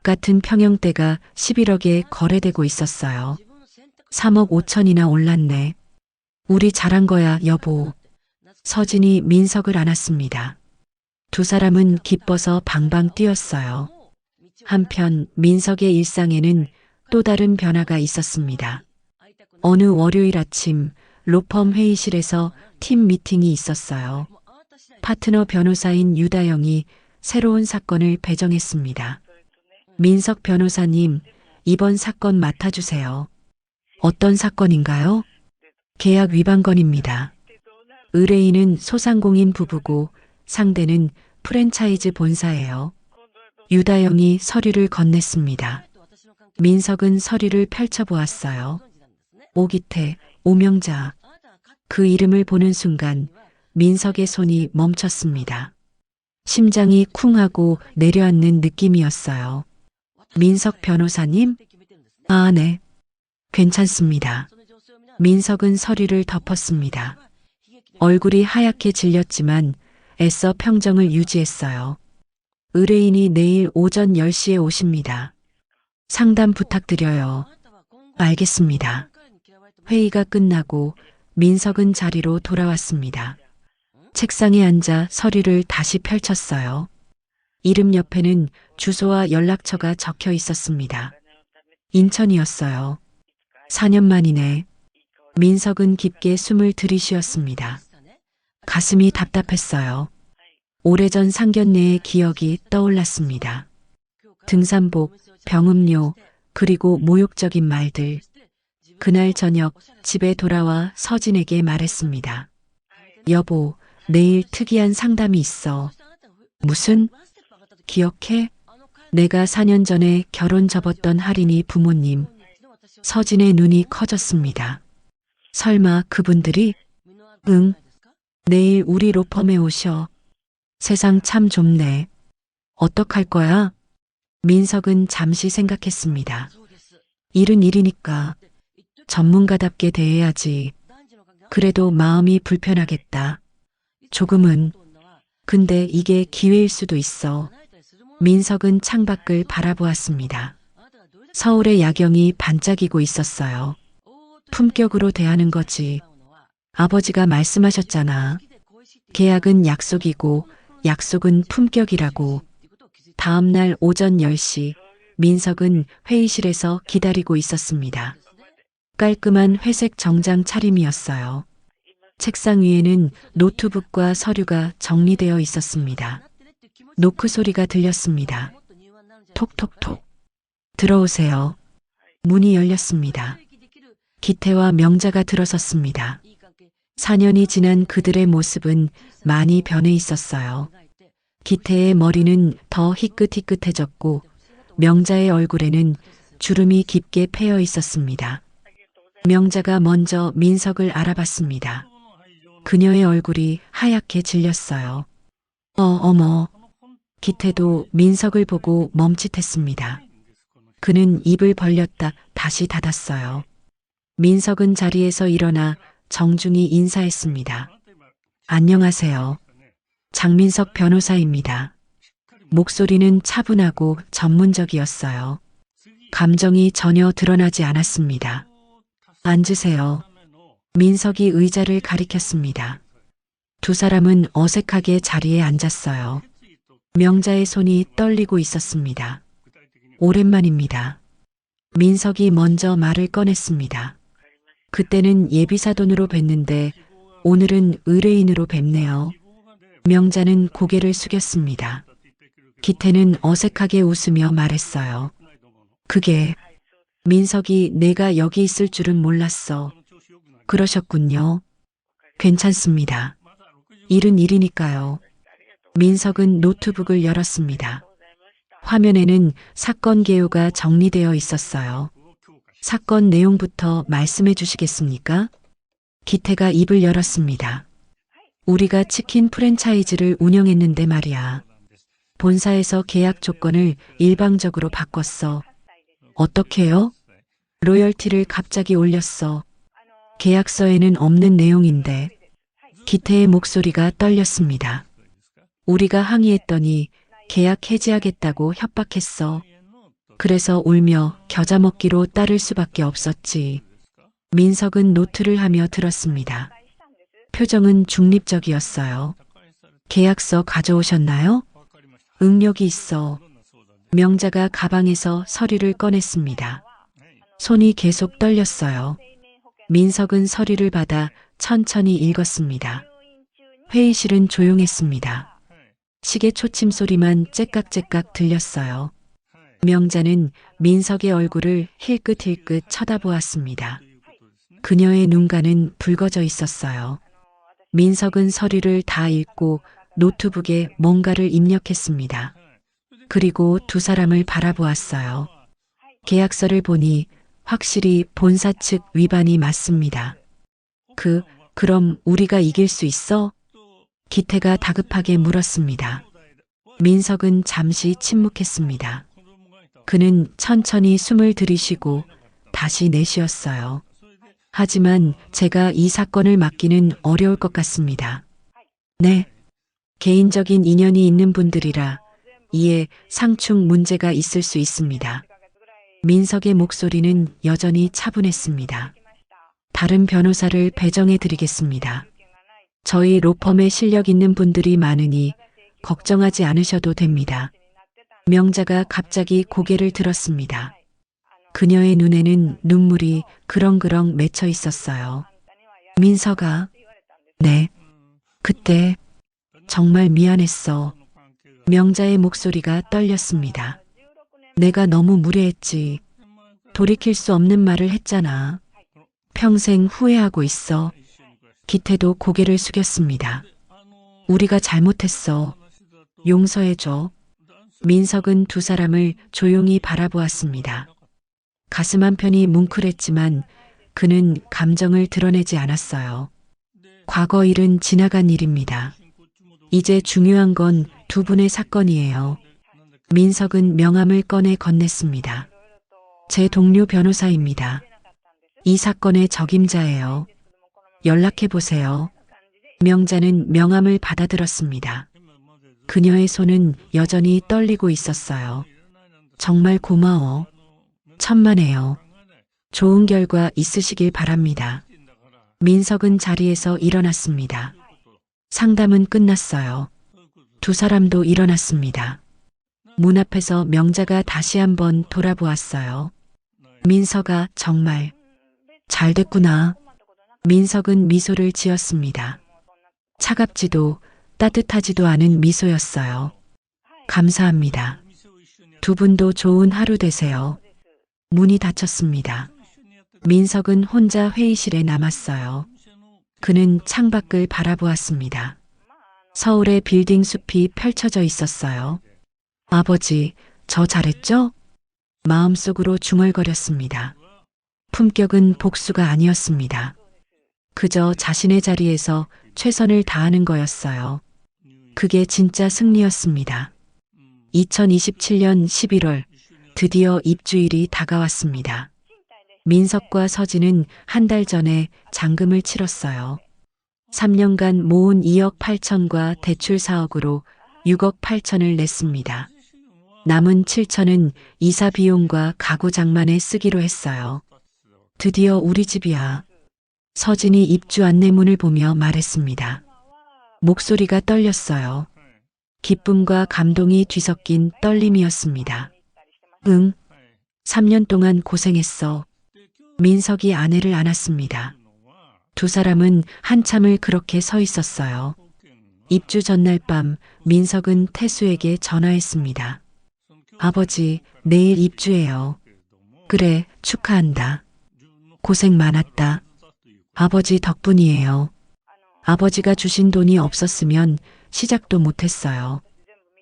같은 평형대가 11억에 거래되고 있었어요. 3억 5천이나 올랐네. 우리 잘한 거야, 여보. 서진이 민석을 안았습니다. 두 사람은 기뻐서 방방 뛰었어요. 한편 민석의 일상에는 또 다른 변화가 있었습니다. 어느 월요일 아침 로펌 회의실에서 팀 미팅이 있었어요. 파트너 변호사인 유다영이 새로운 사건을 배정했습니다. 민석 변호사님, 이번 사건 맡아주세요. 어떤 사건인가요? 계약 위반 건입니다. 의뢰인은 소상공인 부부고 상대는 프랜차이즈 본사예요. 유다영이 서류를 건넸습니다. 민석은 서류를 펼쳐보았어요. 오기태, 오명자. 그 이름을 보는 순간 민석의 손이 멈췄습니다. 심장이 쿵하고 내려앉는 느낌이었어요. 민석 변호사님? 아, 네. 괜찮습니다. 민석은 서류를 덮었습니다. 얼굴이 하얗게 질렸지만 애써 평정을 유지했어요. 의뢰인이 내일 오전 10시에 오십니다. 상담 부탁드려요. 알겠습니다. 회의가 끝나고 민석은 자리로 돌아왔습니다. 책상에 앉아 서류를 다시 펼쳤어요. 이름 옆에는 주소와 연락처가 적혀 있었습니다. 인천이었어요. 4년 만이네. 민석은 깊게 숨을 들이쉬었습니다. 가슴이 답답했어요. 오래전 상견례의 기억이 떠올랐습니다. 등산복, 병음료, 그리고 모욕적인 말들. 그날 저녁 집에 돌아와 서진에게 말했습니다. 여보, 내일 특이한 상담이 있어. 무슨? 기억해? 내가 4년 전에 결혼 접었던 할인이 부모님. 서진의 눈이 커졌습니다. 설마 그분들이? 응. 내일 우리 로펌에 오셔. 세상 참 좁네. 어떡할 거야? 민석은 잠시 생각했습니다. 일은 일이니까 전문가답게 대해야지. 그래도 마음이 불편하겠다. 조금은. 근데 이게 기회일 수도 있어. 민석은 창밖을 바라보았습니다. 서울의 야경이 반짝이고 있었어요. 품격으로 대하는 거지. 아버지가 말씀하셨잖아. 계약은 약속이고 약속은 품격이라고. 다음 날 오전 10시 민석은 회의실에서 기다리고 있었습니다. 깔끔한 회색 정장 차림이었어요. 책상 위에는 노트북과 서류가 정리되어 있었습니다. 노크 소리가 들렸습니다. 톡톡톡. 들어오세요. 문이 열렸습니다. 기태와 명자가 들어섰습니다. 4년이 지난 그들의 모습은 많이 변해 있었어요. 기태의 머리는 더 희끗희끗해졌고 명자의 얼굴에는 주름이 깊게 패여 있었습니다. 명자가 먼저 민석을 알아봤습니다. 그녀의 얼굴이 하얗게 질렸어요. 어머. 기태도 민석을 보고 멈칫했습니다. 그는 입을 벌렸다 다시 닫았어요. 민석은 자리에서 일어나 정중히 인사했습니다. 안녕하세요. 장민석 변호사입니다. 목소리는 차분하고 전문적이었어요. 감정이 전혀 드러나지 않았습니다. 앉으세요. 민석이 의자를 가리켰습니다. 두 사람은 어색하게 자리에 앉았어요. 명자의 손이 떨리고 있었습니다. 오랜만입니다. 민석이 먼저 말을 꺼냈습니다. 그때는 예비사돈으로 뵀는데 오늘은 의뢰인으로 뵙네요. 명자는 고개를 숙였습니다. 기태는 어색하게 웃으며 말했어요. 그게 민석이 내가 여기 있을 줄은 몰랐어. 그러셨군요. 괜찮습니다. 일은 일이니까요. 민석은 노트북을 열었습니다. 화면에는 사건 개요가 정리되어 있었어요. 사건 내용부터 말씀해 주시겠습니까? 기태가 입을 열었습니다. 우리가 치킨 프랜차이즈를 운영했는데 말이야. 본사에서 계약 조건을 일방적으로 바꿨어. 어떻게요? 로열티를 갑자기 올렸어. 계약서에는 없는 내용인데. 기태의 목소리가 떨렸습니다. 우리가 항의했더니 계약 해지하겠다고 협박했어. 그래서 울며 겨자 먹기로 따를 수밖에 없었지. 민석은 노트를 하며 들었습니다. 표정은 중립적이었어요. 계약서 가져오셨나요? 응력이 있어. 명자가 가방에서 서류를 꺼냈습니다. 손이 계속 떨렸어요. 민석은 서류를 받아 천천히 읽었습니다. 회의실은 조용했습니다. 시계 초침 소리만 째깍째깍 들렸어요. 명자는 민석의 얼굴을 힐끗힐끗 쳐다보았습니다. 그녀의 눈가는 붉어져 있었어요. 민석은 서류를 다 읽고 노트북에 뭔가를 입력했습니다. 그리고 두 사람을 바라보았어요. 계약서를 보니 확실히 본사 측 위반이 맞습니다. 그럼 우리가 이길 수 있어? 기태가 다급하게 물었습니다. 민석은 잠시 침묵했습니다. 그는 천천히 숨을 들이쉬고 다시 내쉬었어요. 하지만 제가 이 사건을 맡기는 어려울 것 같습니다. 네. 개인적인 인연이 있는 분들이라 이에 상충 문제가 있을 수 있습니다. 민석의 목소리는 여전히 차분했습니다. 다른 변호사를 배정해 드리겠습니다. 저희 로펌에 실력 있는 분들이 많으니 걱정하지 않으셔도 됩니다. 명자가 갑자기 고개를 들었습니다. 그녀의 눈에는 눈물이 그렁그렁 맺혀 있었어요. 민석아, 네, 그때 정말 미안했어. 명자의 목소리가 떨렸습니다. 내가 너무 무례했지. 돌이킬 수 없는 말을 했잖아. 평생 후회하고 있어. 기태도 고개를 숙였습니다. 우리가 잘못했어. 용서해줘. 민석은 두 사람을 조용히 바라보았습니다. 가슴 한편이 뭉클했지만 그는 감정을 드러내지 않았어요. 과거 일은 지나간 일입니다. 이제 중요한 건 두 분의 사건이에요. 민석은 명함을 꺼내 건넸습니다. 제 동료 변호사입니다. 이 사건의 적임자예요. 연락해보세요. 명자는 명함을 받아들었습니다. 그녀의 손은 여전히 떨리고 있었어요. 정말 고마워. 천만에요. 좋은 결과 있으시길 바랍니다. 민석은 자리에서 일어났습니다. 상담은 끝났어요. 두 사람도 일어났습니다. 문 앞에서 명자가 다시 한번 돌아보았어요. 민석아, 정말 잘 됐구나. 민석은 미소를 지었습니다. 차갑지도 따뜻하지도 않은 미소였어요. 감사합니다. 두 분도 좋은 하루 되세요. 문이 닫혔습니다. 민석은 혼자 회의실에 남았어요. 그는 창밖을 바라보았습니다. 서울의 빌딩 숲이 펼쳐져 있었어요. 아버지, 저 잘했죠? 마음속으로 중얼거렸습니다. 품격은 복수가 아니었습니다. 그저 자신의 자리에서 최선을 다하는 거였어요. 그게 진짜 승리였습니다. 2027년 11월 드디어 입주일이 다가왔습니다. 민석과 서진은 한 달 전에 잔금을 치렀어요. 3년간 모은 2억 8천과 대출 4억으로 6억 8천을 냈습니다. 남은 7천은 이사 비용과 가구 장만에 쓰기로 했어요. 드디어 우리 집이야. 서진이 입주 안내문을 보며 말했습니다. 목소리가 떨렸어요. 기쁨과 감동이 뒤섞인 떨림이었습니다. 응, 3년 동안 고생했어. 민석이 아내를 안았습니다. 두 사람은 한참을 그렇게 서 있었어요. 입주 전날 밤 민석은 태수에게 전화했습니다. 아버지, 내일 입주해요. 그래, 축하한다. 고생 많았다. 아버지 덕분이에요. 아버지가 주신 돈이 없었으면 시작도 못했어요.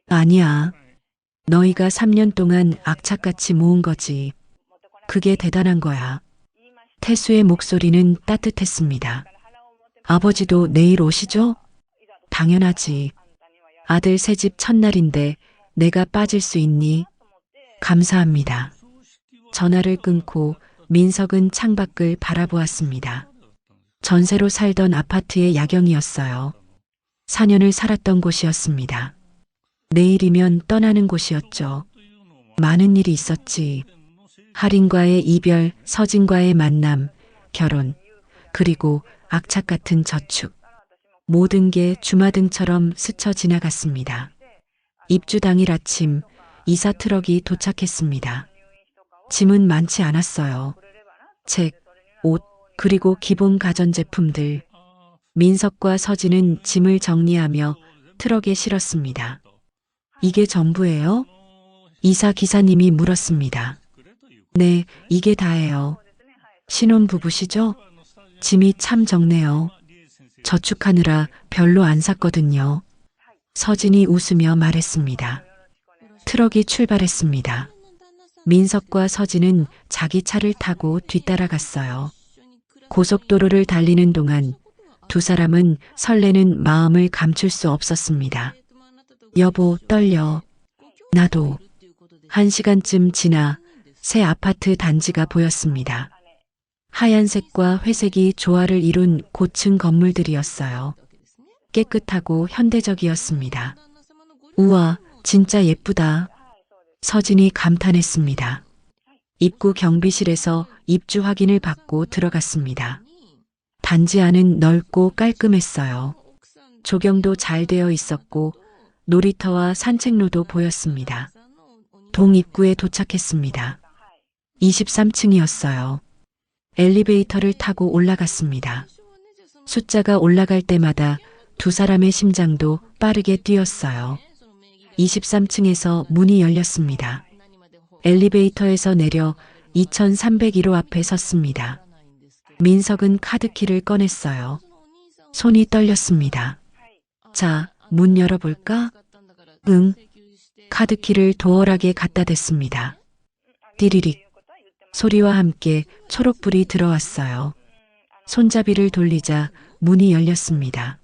아니야. 너희가 3년 동안 악착같이 모은 거지. 그게 대단한 거야. 태수의 목소리는 따뜻했습니다. 아버지도 내일 오시죠? 당연하지. 아들 새집 첫날인데 내가 빠질 수 있니? 감사합니다. 전화를 끊고 민석은 창밖을 바라보았습니다. 전세로 살던 아파트의 야경이었어요. 4년을 살았던 곳이었습니다. 내일이면 떠나는 곳이었죠. 많은 일이 있었지. 할인과의 이별, 서진과의 만남, 결혼, 그리고 악착 같은 저축. 모든 게 주마등처럼 스쳐 지나갔습니다. 입주 당일 아침, 이사 트럭이 도착했습니다. 짐은 많지 않았어요. 책, 옷, 그리고 기본 가전제품들. 민석과 서진은 짐을 정리하며 트럭에 실었습니다. 이게 전부예요? 이사 기사님이 물었습니다. 네, 이게 다예요. 신혼부부시죠? 짐이 참 적네요. 저축하느라 별로 안 샀거든요. 서진이 웃으며 말했습니다. 트럭이 출발했습니다. 민석과 서진은 자기 차를 타고 뒤따라갔어요. 고속도로를 달리는 동안 두 사람은 설레는 마음을 감출 수 없었습니다. 여보, 떨려. 나도. 1시간쯤 지나 새 아파트 단지가 보였습니다. 하얀색과 회색이 조화를 이룬 고층 건물들이었어요. 깨끗하고 현대적이었습니다. 우와, 진짜 예쁘다. 서진이 감탄했습니다. 입구 경비실에서 입주 확인을 받고 들어갔습니다. 단지 안은 넓고 깔끔했어요. 조경도 잘 되어 있었고 놀이터와 산책로도 보였습니다. 동 입구에 도착했습니다. 23층이었어요. 엘리베이터를 타고 올라갔습니다. 숫자가 올라갈 때마다 두 사람의 심장도 빠르게 뛰었어요. 23층에서 문이 열렸습니다. 엘리베이터에서 내려 2301호 앞에 섰습니다. 민석은 카드키를 꺼냈어요. 손이 떨렸습니다. 자, 문 열어볼까? 응. 카드키를 도어락에 갖다 댔습니다. 띠리릭. 소리와 함께 초록불이 들어왔어요. 손잡이를 돌리자 문이 열렸습니다.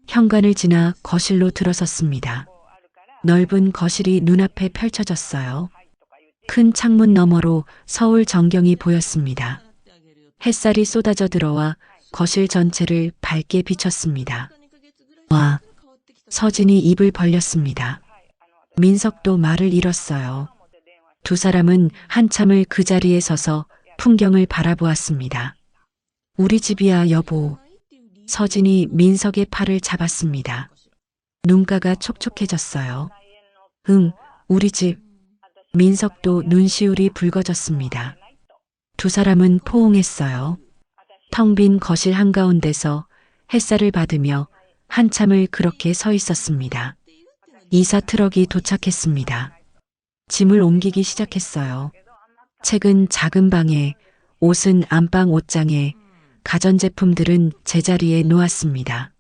현관을 지나 거실로 들어섰습니다. 넓은 거실이 눈앞에 펼쳐졌어요. 큰 창문 너머로 서울 전경이 보였습니다. 햇살이 쏟아져 들어와 거실 전체를 밝게 비쳤습니다. 와, 서진이 입을 벌렸습니다. 민석도 말을 잃었어요. 두 사람은 한참을 그 자리에 서서 풍경을 바라보았습니다. 우리 집이야, 여보. 서진이 민석의 팔을 잡았습니다. 눈가가 촉촉해졌어요. 응, 우리 집. 민석도 눈시울이 붉어졌습니다. 두 사람은 포옹했어요. 텅 빈 거실 한가운데서 햇살을 받으며 한참을 그렇게 서 있었습니다. 이사 트럭이 도착했습니다. 짐을 옮기기 시작했어요. 책은 작은 방에, 옷은 안방 옷장에, 가전제품들은 제자리에 놓았습니다.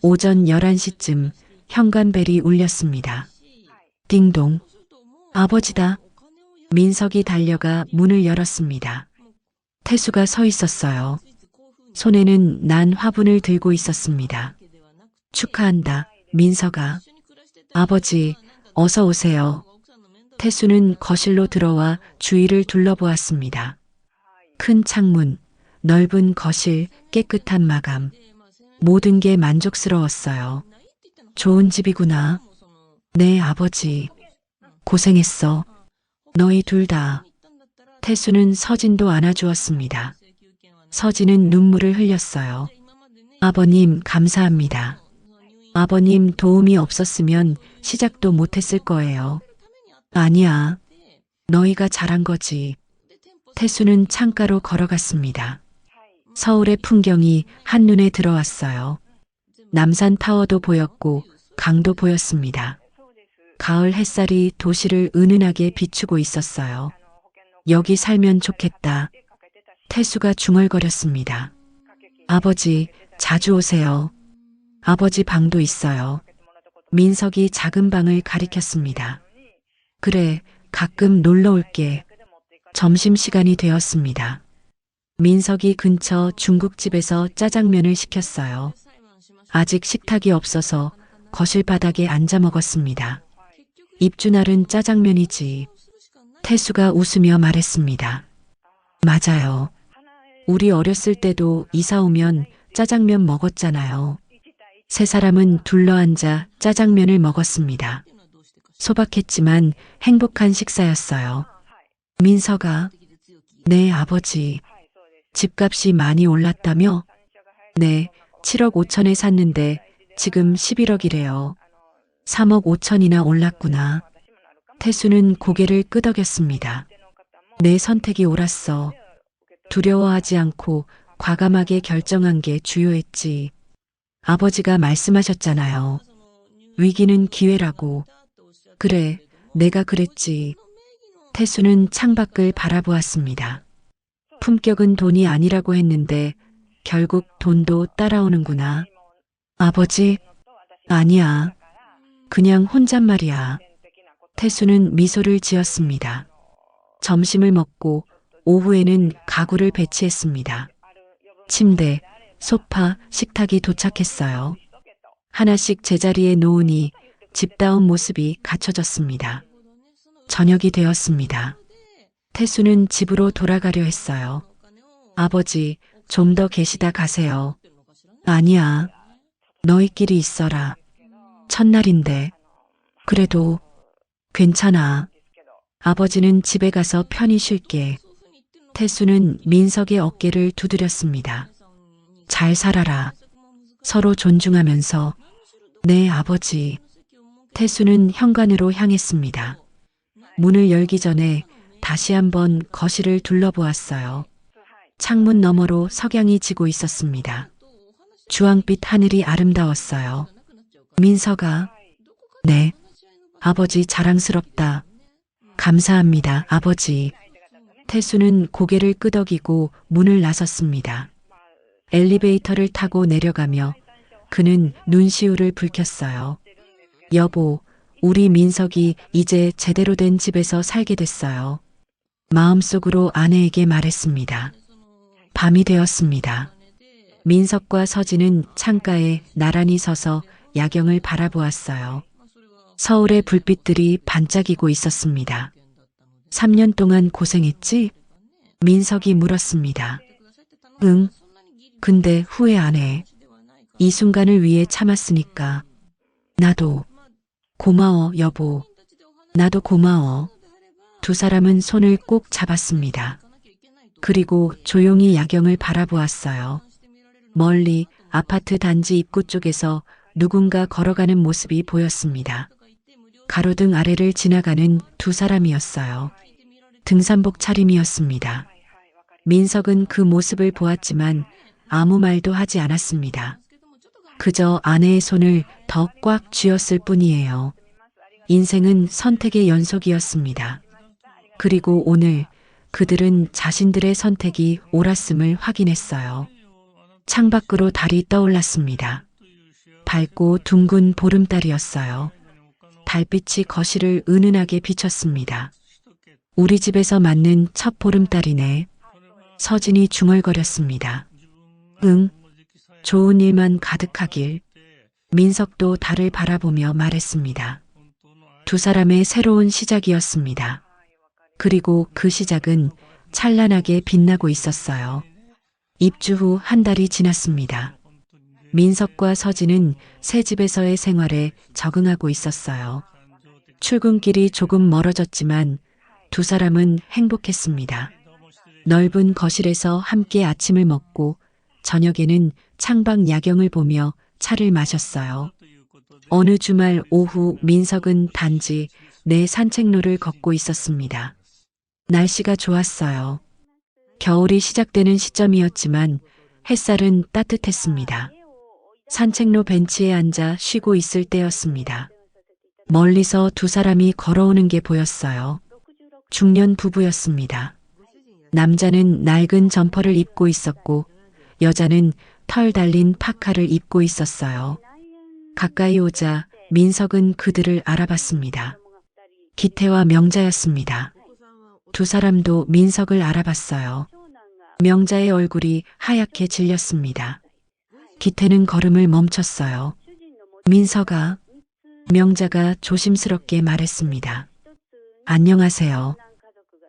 오전 11시쯤 현관벨이 울렸습니다. 띵동. 아버지다. 민석이 달려가 문을 열었습니다. 태수가 서 있었어요. 손에는 난 화분을 들고 있었습니다. 축하한다, 민석아. 아버지, 어서 오세요. 태수는 거실로 들어와 주위를 둘러보았습니다. 큰 창문, 넓은 거실, 깨끗한 마감. 모든 게 만족스러웠어요. 좋은 집이구나. 네, 아버지. 고생했어. 너희 둘 다. 태수는 서진도 안아주었습니다. 서진은 눈물을 흘렸어요. 아버님, 감사합니다. 아버님 도움이 없었으면 시작도 못했을 거예요. 아니야. 너희가 잘한 거지. 태수는 창가로 걸어갔습니다. 서울의 풍경이 한눈에 들어왔어요. 남산 타워도 보였고 강도 보였습니다. 가을 햇살이 도시를 은은하게 비추고 있었어요. 여기 살면 좋겠다. 태수가 중얼거렸습니다. 아버지, 자주 오세요. 아버지 방도 있어요. 민석이 작은 방을 가리켰습니다. 그래, 가끔 놀러 올게. 점심시간이 되었습니다. 민석이 근처 중국집에서 짜장면을 시켰어요. 아직 식탁이 없어서 거실 바닥에 앉아 먹었습니다. 입주날은 짜장면이지. 태수가 웃으며 말했습니다. 맞아요. 우리 어렸을 때도 이사 오면 짜장면 먹었잖아요. 세 사람은 둘러앉아 짜장면을 먹었습니다. 소박했지만 행복한 식사였어요. 민서가, 네, 아버지. 집값이 많이 올랐다며? 네, 7억 5천에 샀는데 지금 11억이래요. 3억 5천이나 올랐구나. 태수는 고개를 끄덕였습니다. 내 선택이 옳았어. 두려워하지 않고 과감하게 결정한 게 주요했지. 아버지가 말씀하셨잖아요. 위기는 기회라고. 그래, 내가 그랬지. 태수는 창밖을 바라보았습니다. 품격은 돈이 아니라고 했는데 결국 돈도 따라오는구나. 아버지? 아니야. 그냥 혼잣말이야. 태수는 미소를 지었습니다. 점심을 먹고 오후에는 가구를 배치했습니다. 침대, 소파, 식탁이 도착했어요. 하나씩 제자리에 놓으니 집다운 모습이 갖춰졌습니다. 저녁이 되었습니다. 태수는 집으로 돌아가려 했어요. 아버지, 좀 더 계시다 가세요. 아니야. 너희끼리 있어라. 첫날인데. 그래도 괜찮아. 아버지는 집에 가서 편히 쉴게. 태수는 민석의 어깨를 두드렸습니다. 잘 살아라. 서로 존중하면서. 네, 아버지. 태수는 현관으로 향했습니다. 문을 열기 전에 다시 한번 거실을 둘러보았어요. 창문 너머로 석양이 지고 있었습니다. 주황빛 하늘이 아름다웠어요. 민서가, 네. 아버지 자랑스럽다. 감사합니다, 아버지. 태수는 고개를 끄덕이고 문을 나섰습니다. 엘리베이터를 타고 내려가며 그는 눈시울을 붉혔어요. 여보, 우리 민석이 이제 제대로 된 집에서 살게 됐어요. 마음속으로 아내에게 말했습니다. 밤이 되었습니다. 민석과 서진은 창가에 나란히 서서 야경을 바라보았어요. 서울의 불빛들이 반짝이고 있었습니다. 3년 동안 고생했지? 민석이 물었습니다. 응. 근데 후회 안 해. 이 순간을 위해 참았으니까. 나도. 고마워, 여보. 나도 고마워. 두 사람은 손을 꼭 잡았습니다. 그리고 조용히 야경을 바라보았어요. 멀리 아파트 단지 입구 쪽에서 누군가 걸어가는 모습이 보였습니다. 가로등 아래를 지나가는 두 사람이었어요. 등산복 차림이었습니다. 민석은 그 모습을 보았지만 아무 말도 하지 않았습니다. 그저 아내의 손을 더 꽉 쥐었을 뿐이에요. 인생은 선택의 연속이었습니다. 그리고 오늘 그들은 자신들의 선택이 옳았음을 확인했어요. 창밖으로 달이 떠올랐습니다. 밝고 둥근 보름달이었어요. 달빛이 거실을 은은하게 비췄습니다. 우리 집에서 맞는 첫 보름달이네. 서진이 중얼거렸습니다. 응, 좋은 일만 가득하길. 민석도 달을 바라보며 말했습니다. 두 사람의 새로운 시작이었습니다. 그리고 그 시작은 찬란하게 빛나고 있었어요. 입주 후 한 달이 지났습니다. 민석과 서진은 새 집에서의 생활에 적응하고 있었어요. 출근길이 조금 멀어졌지만 두 사람은 행복했습니다. 넓은 거실에서 함께 아침을 먹고 저녁에는 창밖 야경을 보며 차를 마셨어요. 어느 주말 오후 민석은 단지 내 산책로를 걷고 있었습니다. 날씨가 좋았어요. 겨울이 시작되는 시점이었지만 햇살은 따뜻했습니다. 산책로 벤치에 앉아 쉬고 있을 때였습니다. 멀리서 두 사람이 걸어오는 게 보였어요. 중년 부부였습니다. 남자는 낡은 점퍼를 입고 있었고 여자는 털 달린 파카를 입고 있었어요. 가까이 오자 민석은 그들을 알아봤습니다. 기태와 명자였습니다. 두 사람도 민석을 알아봤어요. 명자의 얼굴이 하얗게 질렸습니다. 기태는 걸음을 멈췄어요. 민석아, 명자가 조심스럽게 말했습니다. 안녕하세요.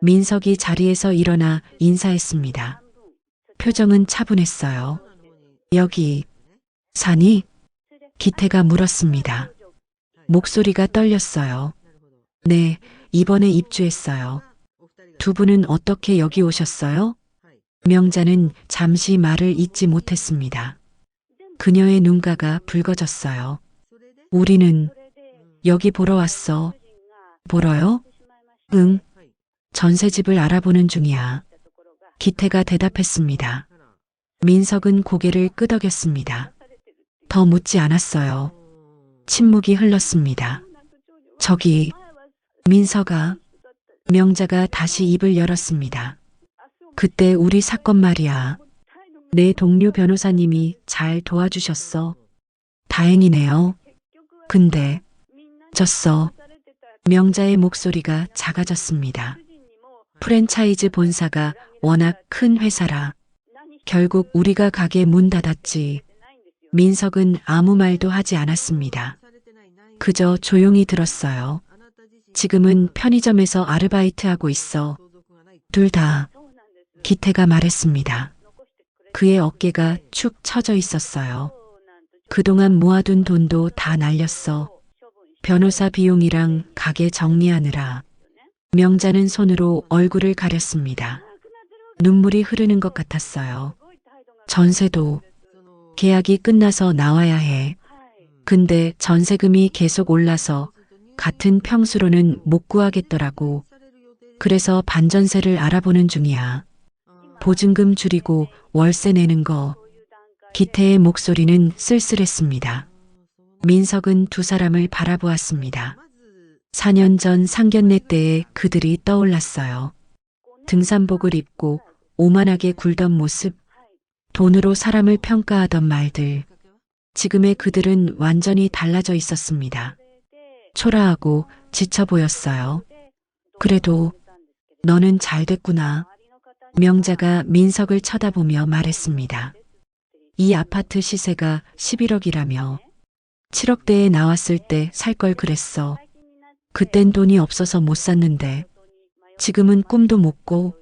민석이 자리에서 일어나 인사했습니다. 표정은 차분했어요. 여기 사니? 기태가 물었습니다. 목소리가 떨렸어요. 네, 이번에 입주했어요. 두 분은 어떻게 여기 오셨어요? 명자는 잠시 말을 잇지 못했습니다. 그녀의 눈가가 붉어졌어요. 우리는 여기 보러 왔어. 보러요? 응. 전세집을 알아보는 중이야. 기태가 대답했습니다. 민석은 고개를 끄덕였습니다. 더 묻지 않았어요. 침묵이 흘렀습니다. 저기, 민석아. 명자가 다시 입을 열었습니다. 그때 우리 사건 말이야. 내 동료 변호사님이 잘 도와주셨어. 다행이네요. 근데 졌어. 명자의 목소리가 작아졌습니다. 프랜차이즈 본사가 워낙 큰 회사라. 결국 우리가 가게 문 닫았지. 민석은 아무 말도 하지 않았습니다. 그저 조용히 들었어요. 지금은 편의점에서 아르바이트하고 있어. 둘 다. 기태가 말했습니다. 그의 어깨가 축 처져 있었어요. 그동안 모아둔 돈도 다 날렸어. 변호사 비용이랑 가게 정리하느라. 명자는 손으로 얼굴을 가렸습니다. 눈물이 흐르는 것 같았어요. 전세도 계약이 끝나서 나와야 해. 근데 전세금이 계속 올라서 같은 평수로는 못 구하겠더라고. 그래서 반전세를 알아보는 중이야. 보증금 줄이고 월세 내는 거. 기태의 목소리는 쓸쓸했습니다. 민석은 두 사람을 바라보았습니다. 4년 전 상견례 때에 그들이 떠올랐어요. 등산복을 입고 오만하게 굴던 모습, 돈으로 사람을 평가하던 말들. 지금의 그들은 완전히 달라져 있었습니다. 초라하고 지쳐 보였어요. 그래도 너는 잘 됐구나. 명자가 민석을 쳐다보며 말했습니다. 이 아파트 시세가 11억이라며. 7억대에 나왔을 때 살 걸 그랬어. 그땐 돈이 없어서 못 샀는데 지금은 꿈도 못 꿔.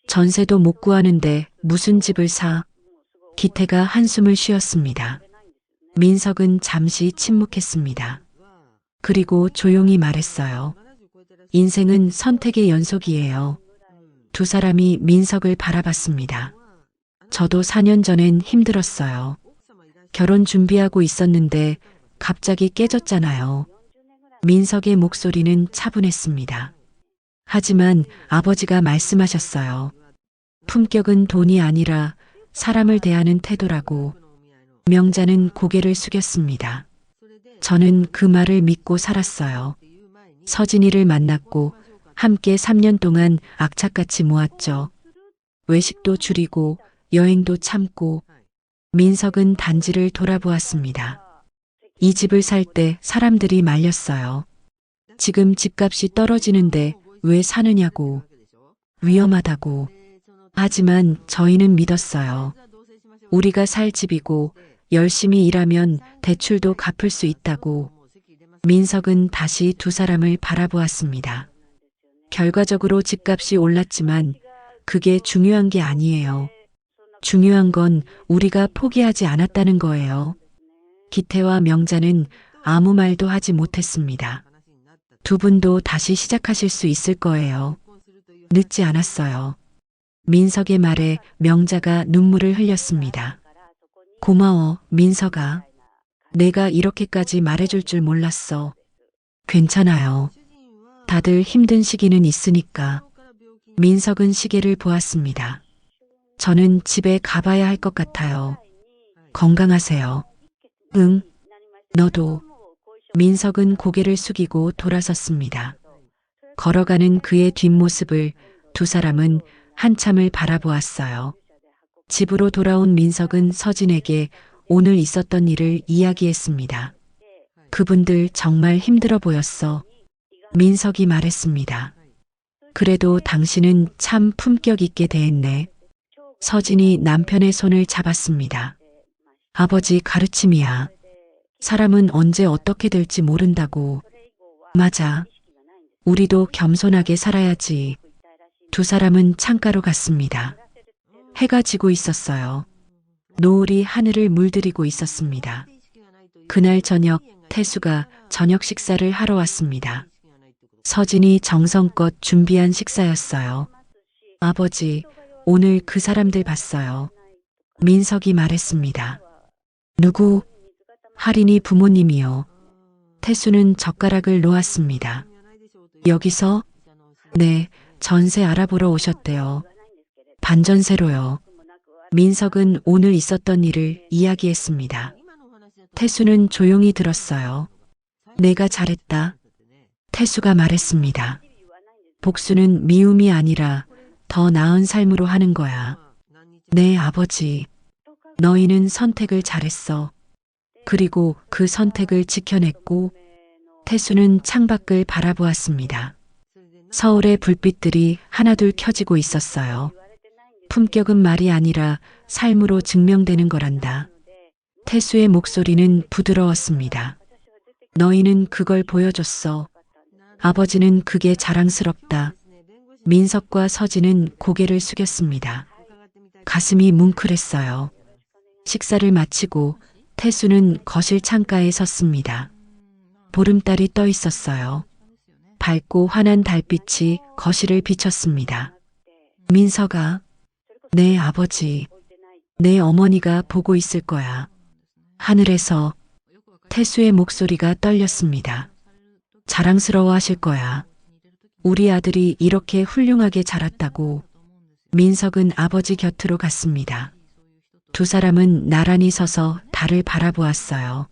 전세도 못 구하는데 무슨 집을 사. 기태가 한숨을 쉬었습니다. 민석은 잠시 침묵했습니다. 그리고 조용히 말했어요. 인생은 선택의 연속이에요. 두 사람이 민석을 바라봤습니다. 저도 4년 전엔 힘들었어요. 결혼 준비하고 있었는데 갑자기 깨졌잖아요. 민석의 목소리는 차분했습니다. 하지만 아버지가 말씀하셨어요. 품격은 돈이 아니라 사람을 대하는 태도라고. 명자는 고개를 숙였습니다. 저는 그 말을 믿고 살았어요. 서진이를 만났고 함께 3년 동안 악착같이 모았죠. 외식도 줄이고 여행도 참고. 민석은 단지를 돌아보았습니다. 이 집을 살 때 사람들이 말렸어요. 지금 집값이 떨어지는데 왜 사느냐고. 위험하다고. 하지만 저희는 믿었어요. 우리가 살 집이고 열심히 일하면 대출도 갚을 수 있다고. 민석은 다시 두 사람을 바라보았습니다. 결과적으로 집값이 올랐지만 그게 중요한 게 아니에요. 중요한 건 우리가 포기하지 않았다는 거예요. 기태와 명자는 아무 말도 하지 못했습니다. 두 분도 다시 시작하실 수 있을 거예요. 늦지 않았어요. 민석의 말에 명자가 눈물을 흘렸습니다. 고마워, 민석아. 내가 이렇게까지 말해줄 줄 몰랐어. 괜찮아요. 다들 힘든 시기는 있으니까. 민석은 시계를 보았습니다. 저는 집에 가봐야 할 것 같아요. 건강하세요. 응, 너도. 민석은 고개를 숙이고 돌아섰습니다. 걸어가는 그의 뒷모습을 두 사람은 한참을 바라보았어요. 집으로 돌아온 민석은 서진에게 오늘 있었던 일을 이야기했습니다. 그분들 정말 힘들어 보였어. 민석이 말했습니다. 그래도 당신은 참 품격 있게 대했네. 서진이 남편의 손을 잡았습니다. 아버지 가르침이야. 사람은 언제 어떻게 될지 모른다고. 맞아. 우리도 겸손하게 살아야지. 두 사람은 창가로 갔습니다. 해가 지고 있었어요. 노을이 하늘을 물들이고 있었습니다. 그날 저녁 태수가 저녁 식사를 하러 왔습니다. 서진이 정성껏 준비한 식사였어요. 아버지, 오늘 그 사람들 봤어요. 민석이 말했습니다. 누구? 할인이 부모님이요. 태수는 젓가락을 놓았습니다. 여기서? 네, 전세 알아보러 오셨대요. 반전세로요. 민석은 오늘 있었던 일을 이야기했습니다. 태수는 조용히 들었어요. 내가 잘했다. 태수가 말했습니다. 복수는 미움이 아니라 더 나은 삶으로 하는 거야. 네, 아버지. 너희는 선택을 잘했어. 그리고 그 선택을 지켜냈고. 태수는 창밖을 바라보았습니다. 서울의 불빛들이 하나둘 켜지고 있었어요. 품격은 말이 아니라 삶으로 증명되는 거란다. 태수의 목소리는 부드러웠습니다. 너희는 그걸 보여줬어. 아버지는 그게 자랑스럽다. 민석과 서진은 고개를 숙였습니다. 가슴이 뭉클했어요. 식사를 마치고 태수는 거실 창가에 섰습니다. 보름달이 떠 있었어요. 밝고 환한 달빛이 거실을 비쳤습니다. 민석아, 내 아버지, 내 어머니가 보고 있을 거야. 하늘에서. 태수의 목소리가 떨렸습니다. 자랑스러워 하실 거야. 우리 아들이 이렇게 훌륭하게 자랐다고. 민석은 아버지 곁으로 갔습니다. 두 사람은 나란히 서서 달을 바라보았어요.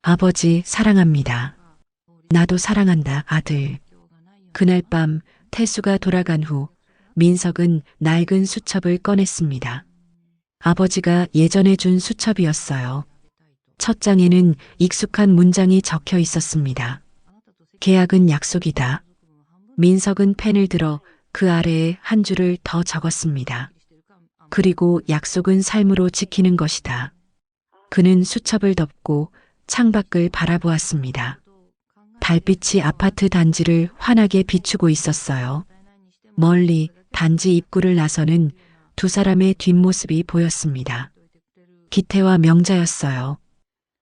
아버지, 사랑합니다. 나도 사랑한다, 아들. 그날 밤 태수가 돌아간 후 민석은 낡은 수첩을 꺼냈습니다. 아버지가 예전에 준 수첩이었어요. 첫 장에는 익숙한 문장이 적혀 있었습니다. 계약은 약속이다. 민석은 펜을 들어 그 아래에 한 줄을 더 적었습니다. 그리고 약속은 삶으로 지키는 것이다. 그는 수첩을 덮고 창밖을 바라보았습니다. 달빛이 아파트 단지를 환하게 비추고 있었어요. 멀리 단지 입구를 나서는 두 사람의 뒷모습이 보였습니다. 기태와 명자였어요.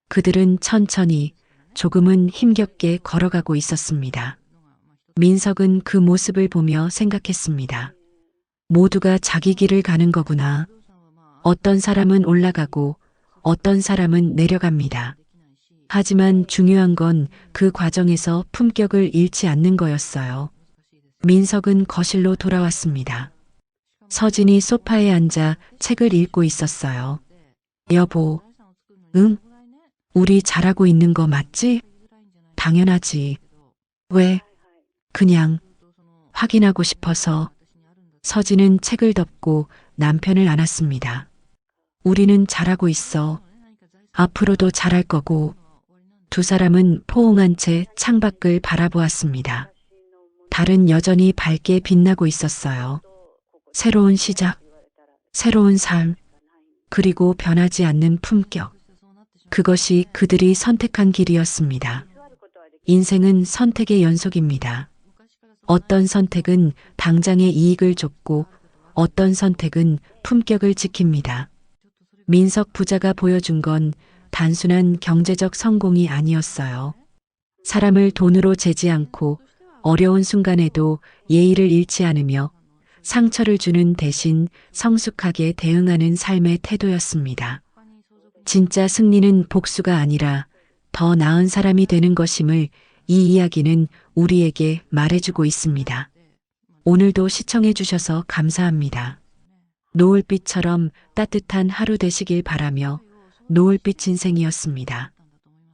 그들은 천천히 조금은 힘겹게 걸어가고 있었습니다. 민석은 그 모습을 보며 생각했습니다. 모두가 자기 길을 가는 거구나. 어떤 사람은 올라가고 어떤 사람은 내려갑니다. 하지만 중요한 건 그 과정에서 품격을 잃지 않는 거였어요. 민석은 거실로 돌아왔습니다. 서진이 소파에 앉아 책을 읽고 있었어요. 여보, 응? 우리 잘하고 있는 거 맞지? 당연하지. 왜? 그냥 확인하고 싶어서. 서진은 책을 덮고 남편을 안았습니다. 우리는 잘하고 있어. 앞으로도 잘할 거고. 두 사람은 포옹한 채 창밖을 바라보았습니다. 달은 여전히 밝게 빛나고 있었어요. 새로운 시작, 새로운 삶, 그리고 변하지 않는 품격. 그것이 그들이 선택한 길이었습니다. 인생은 선택의 연속입니다. 어떤 선택은 당장의 이익을 줬고 어떤 선택은 품격을 지킵니다. 민석 부자가 보여준 건 단순한 경제적 성공이 아니었어요. 사람을 돈으로 재지 않고 어려운 순간에도 예의를 잃지 않으며 상처를 주는 대신 성숙하게 대응하는 삶의 태도였습니다. 진짜 승리는 복수가 아니라 더 나은 사람이 되는 것임을 이 이야기는 우리에게 말해주고 있습니다. 오늘도 시청해주셔서 감사합니다. 노을빛처럼 따뜻한 하루 되시길 바라며 노을빛 인생이었습니다.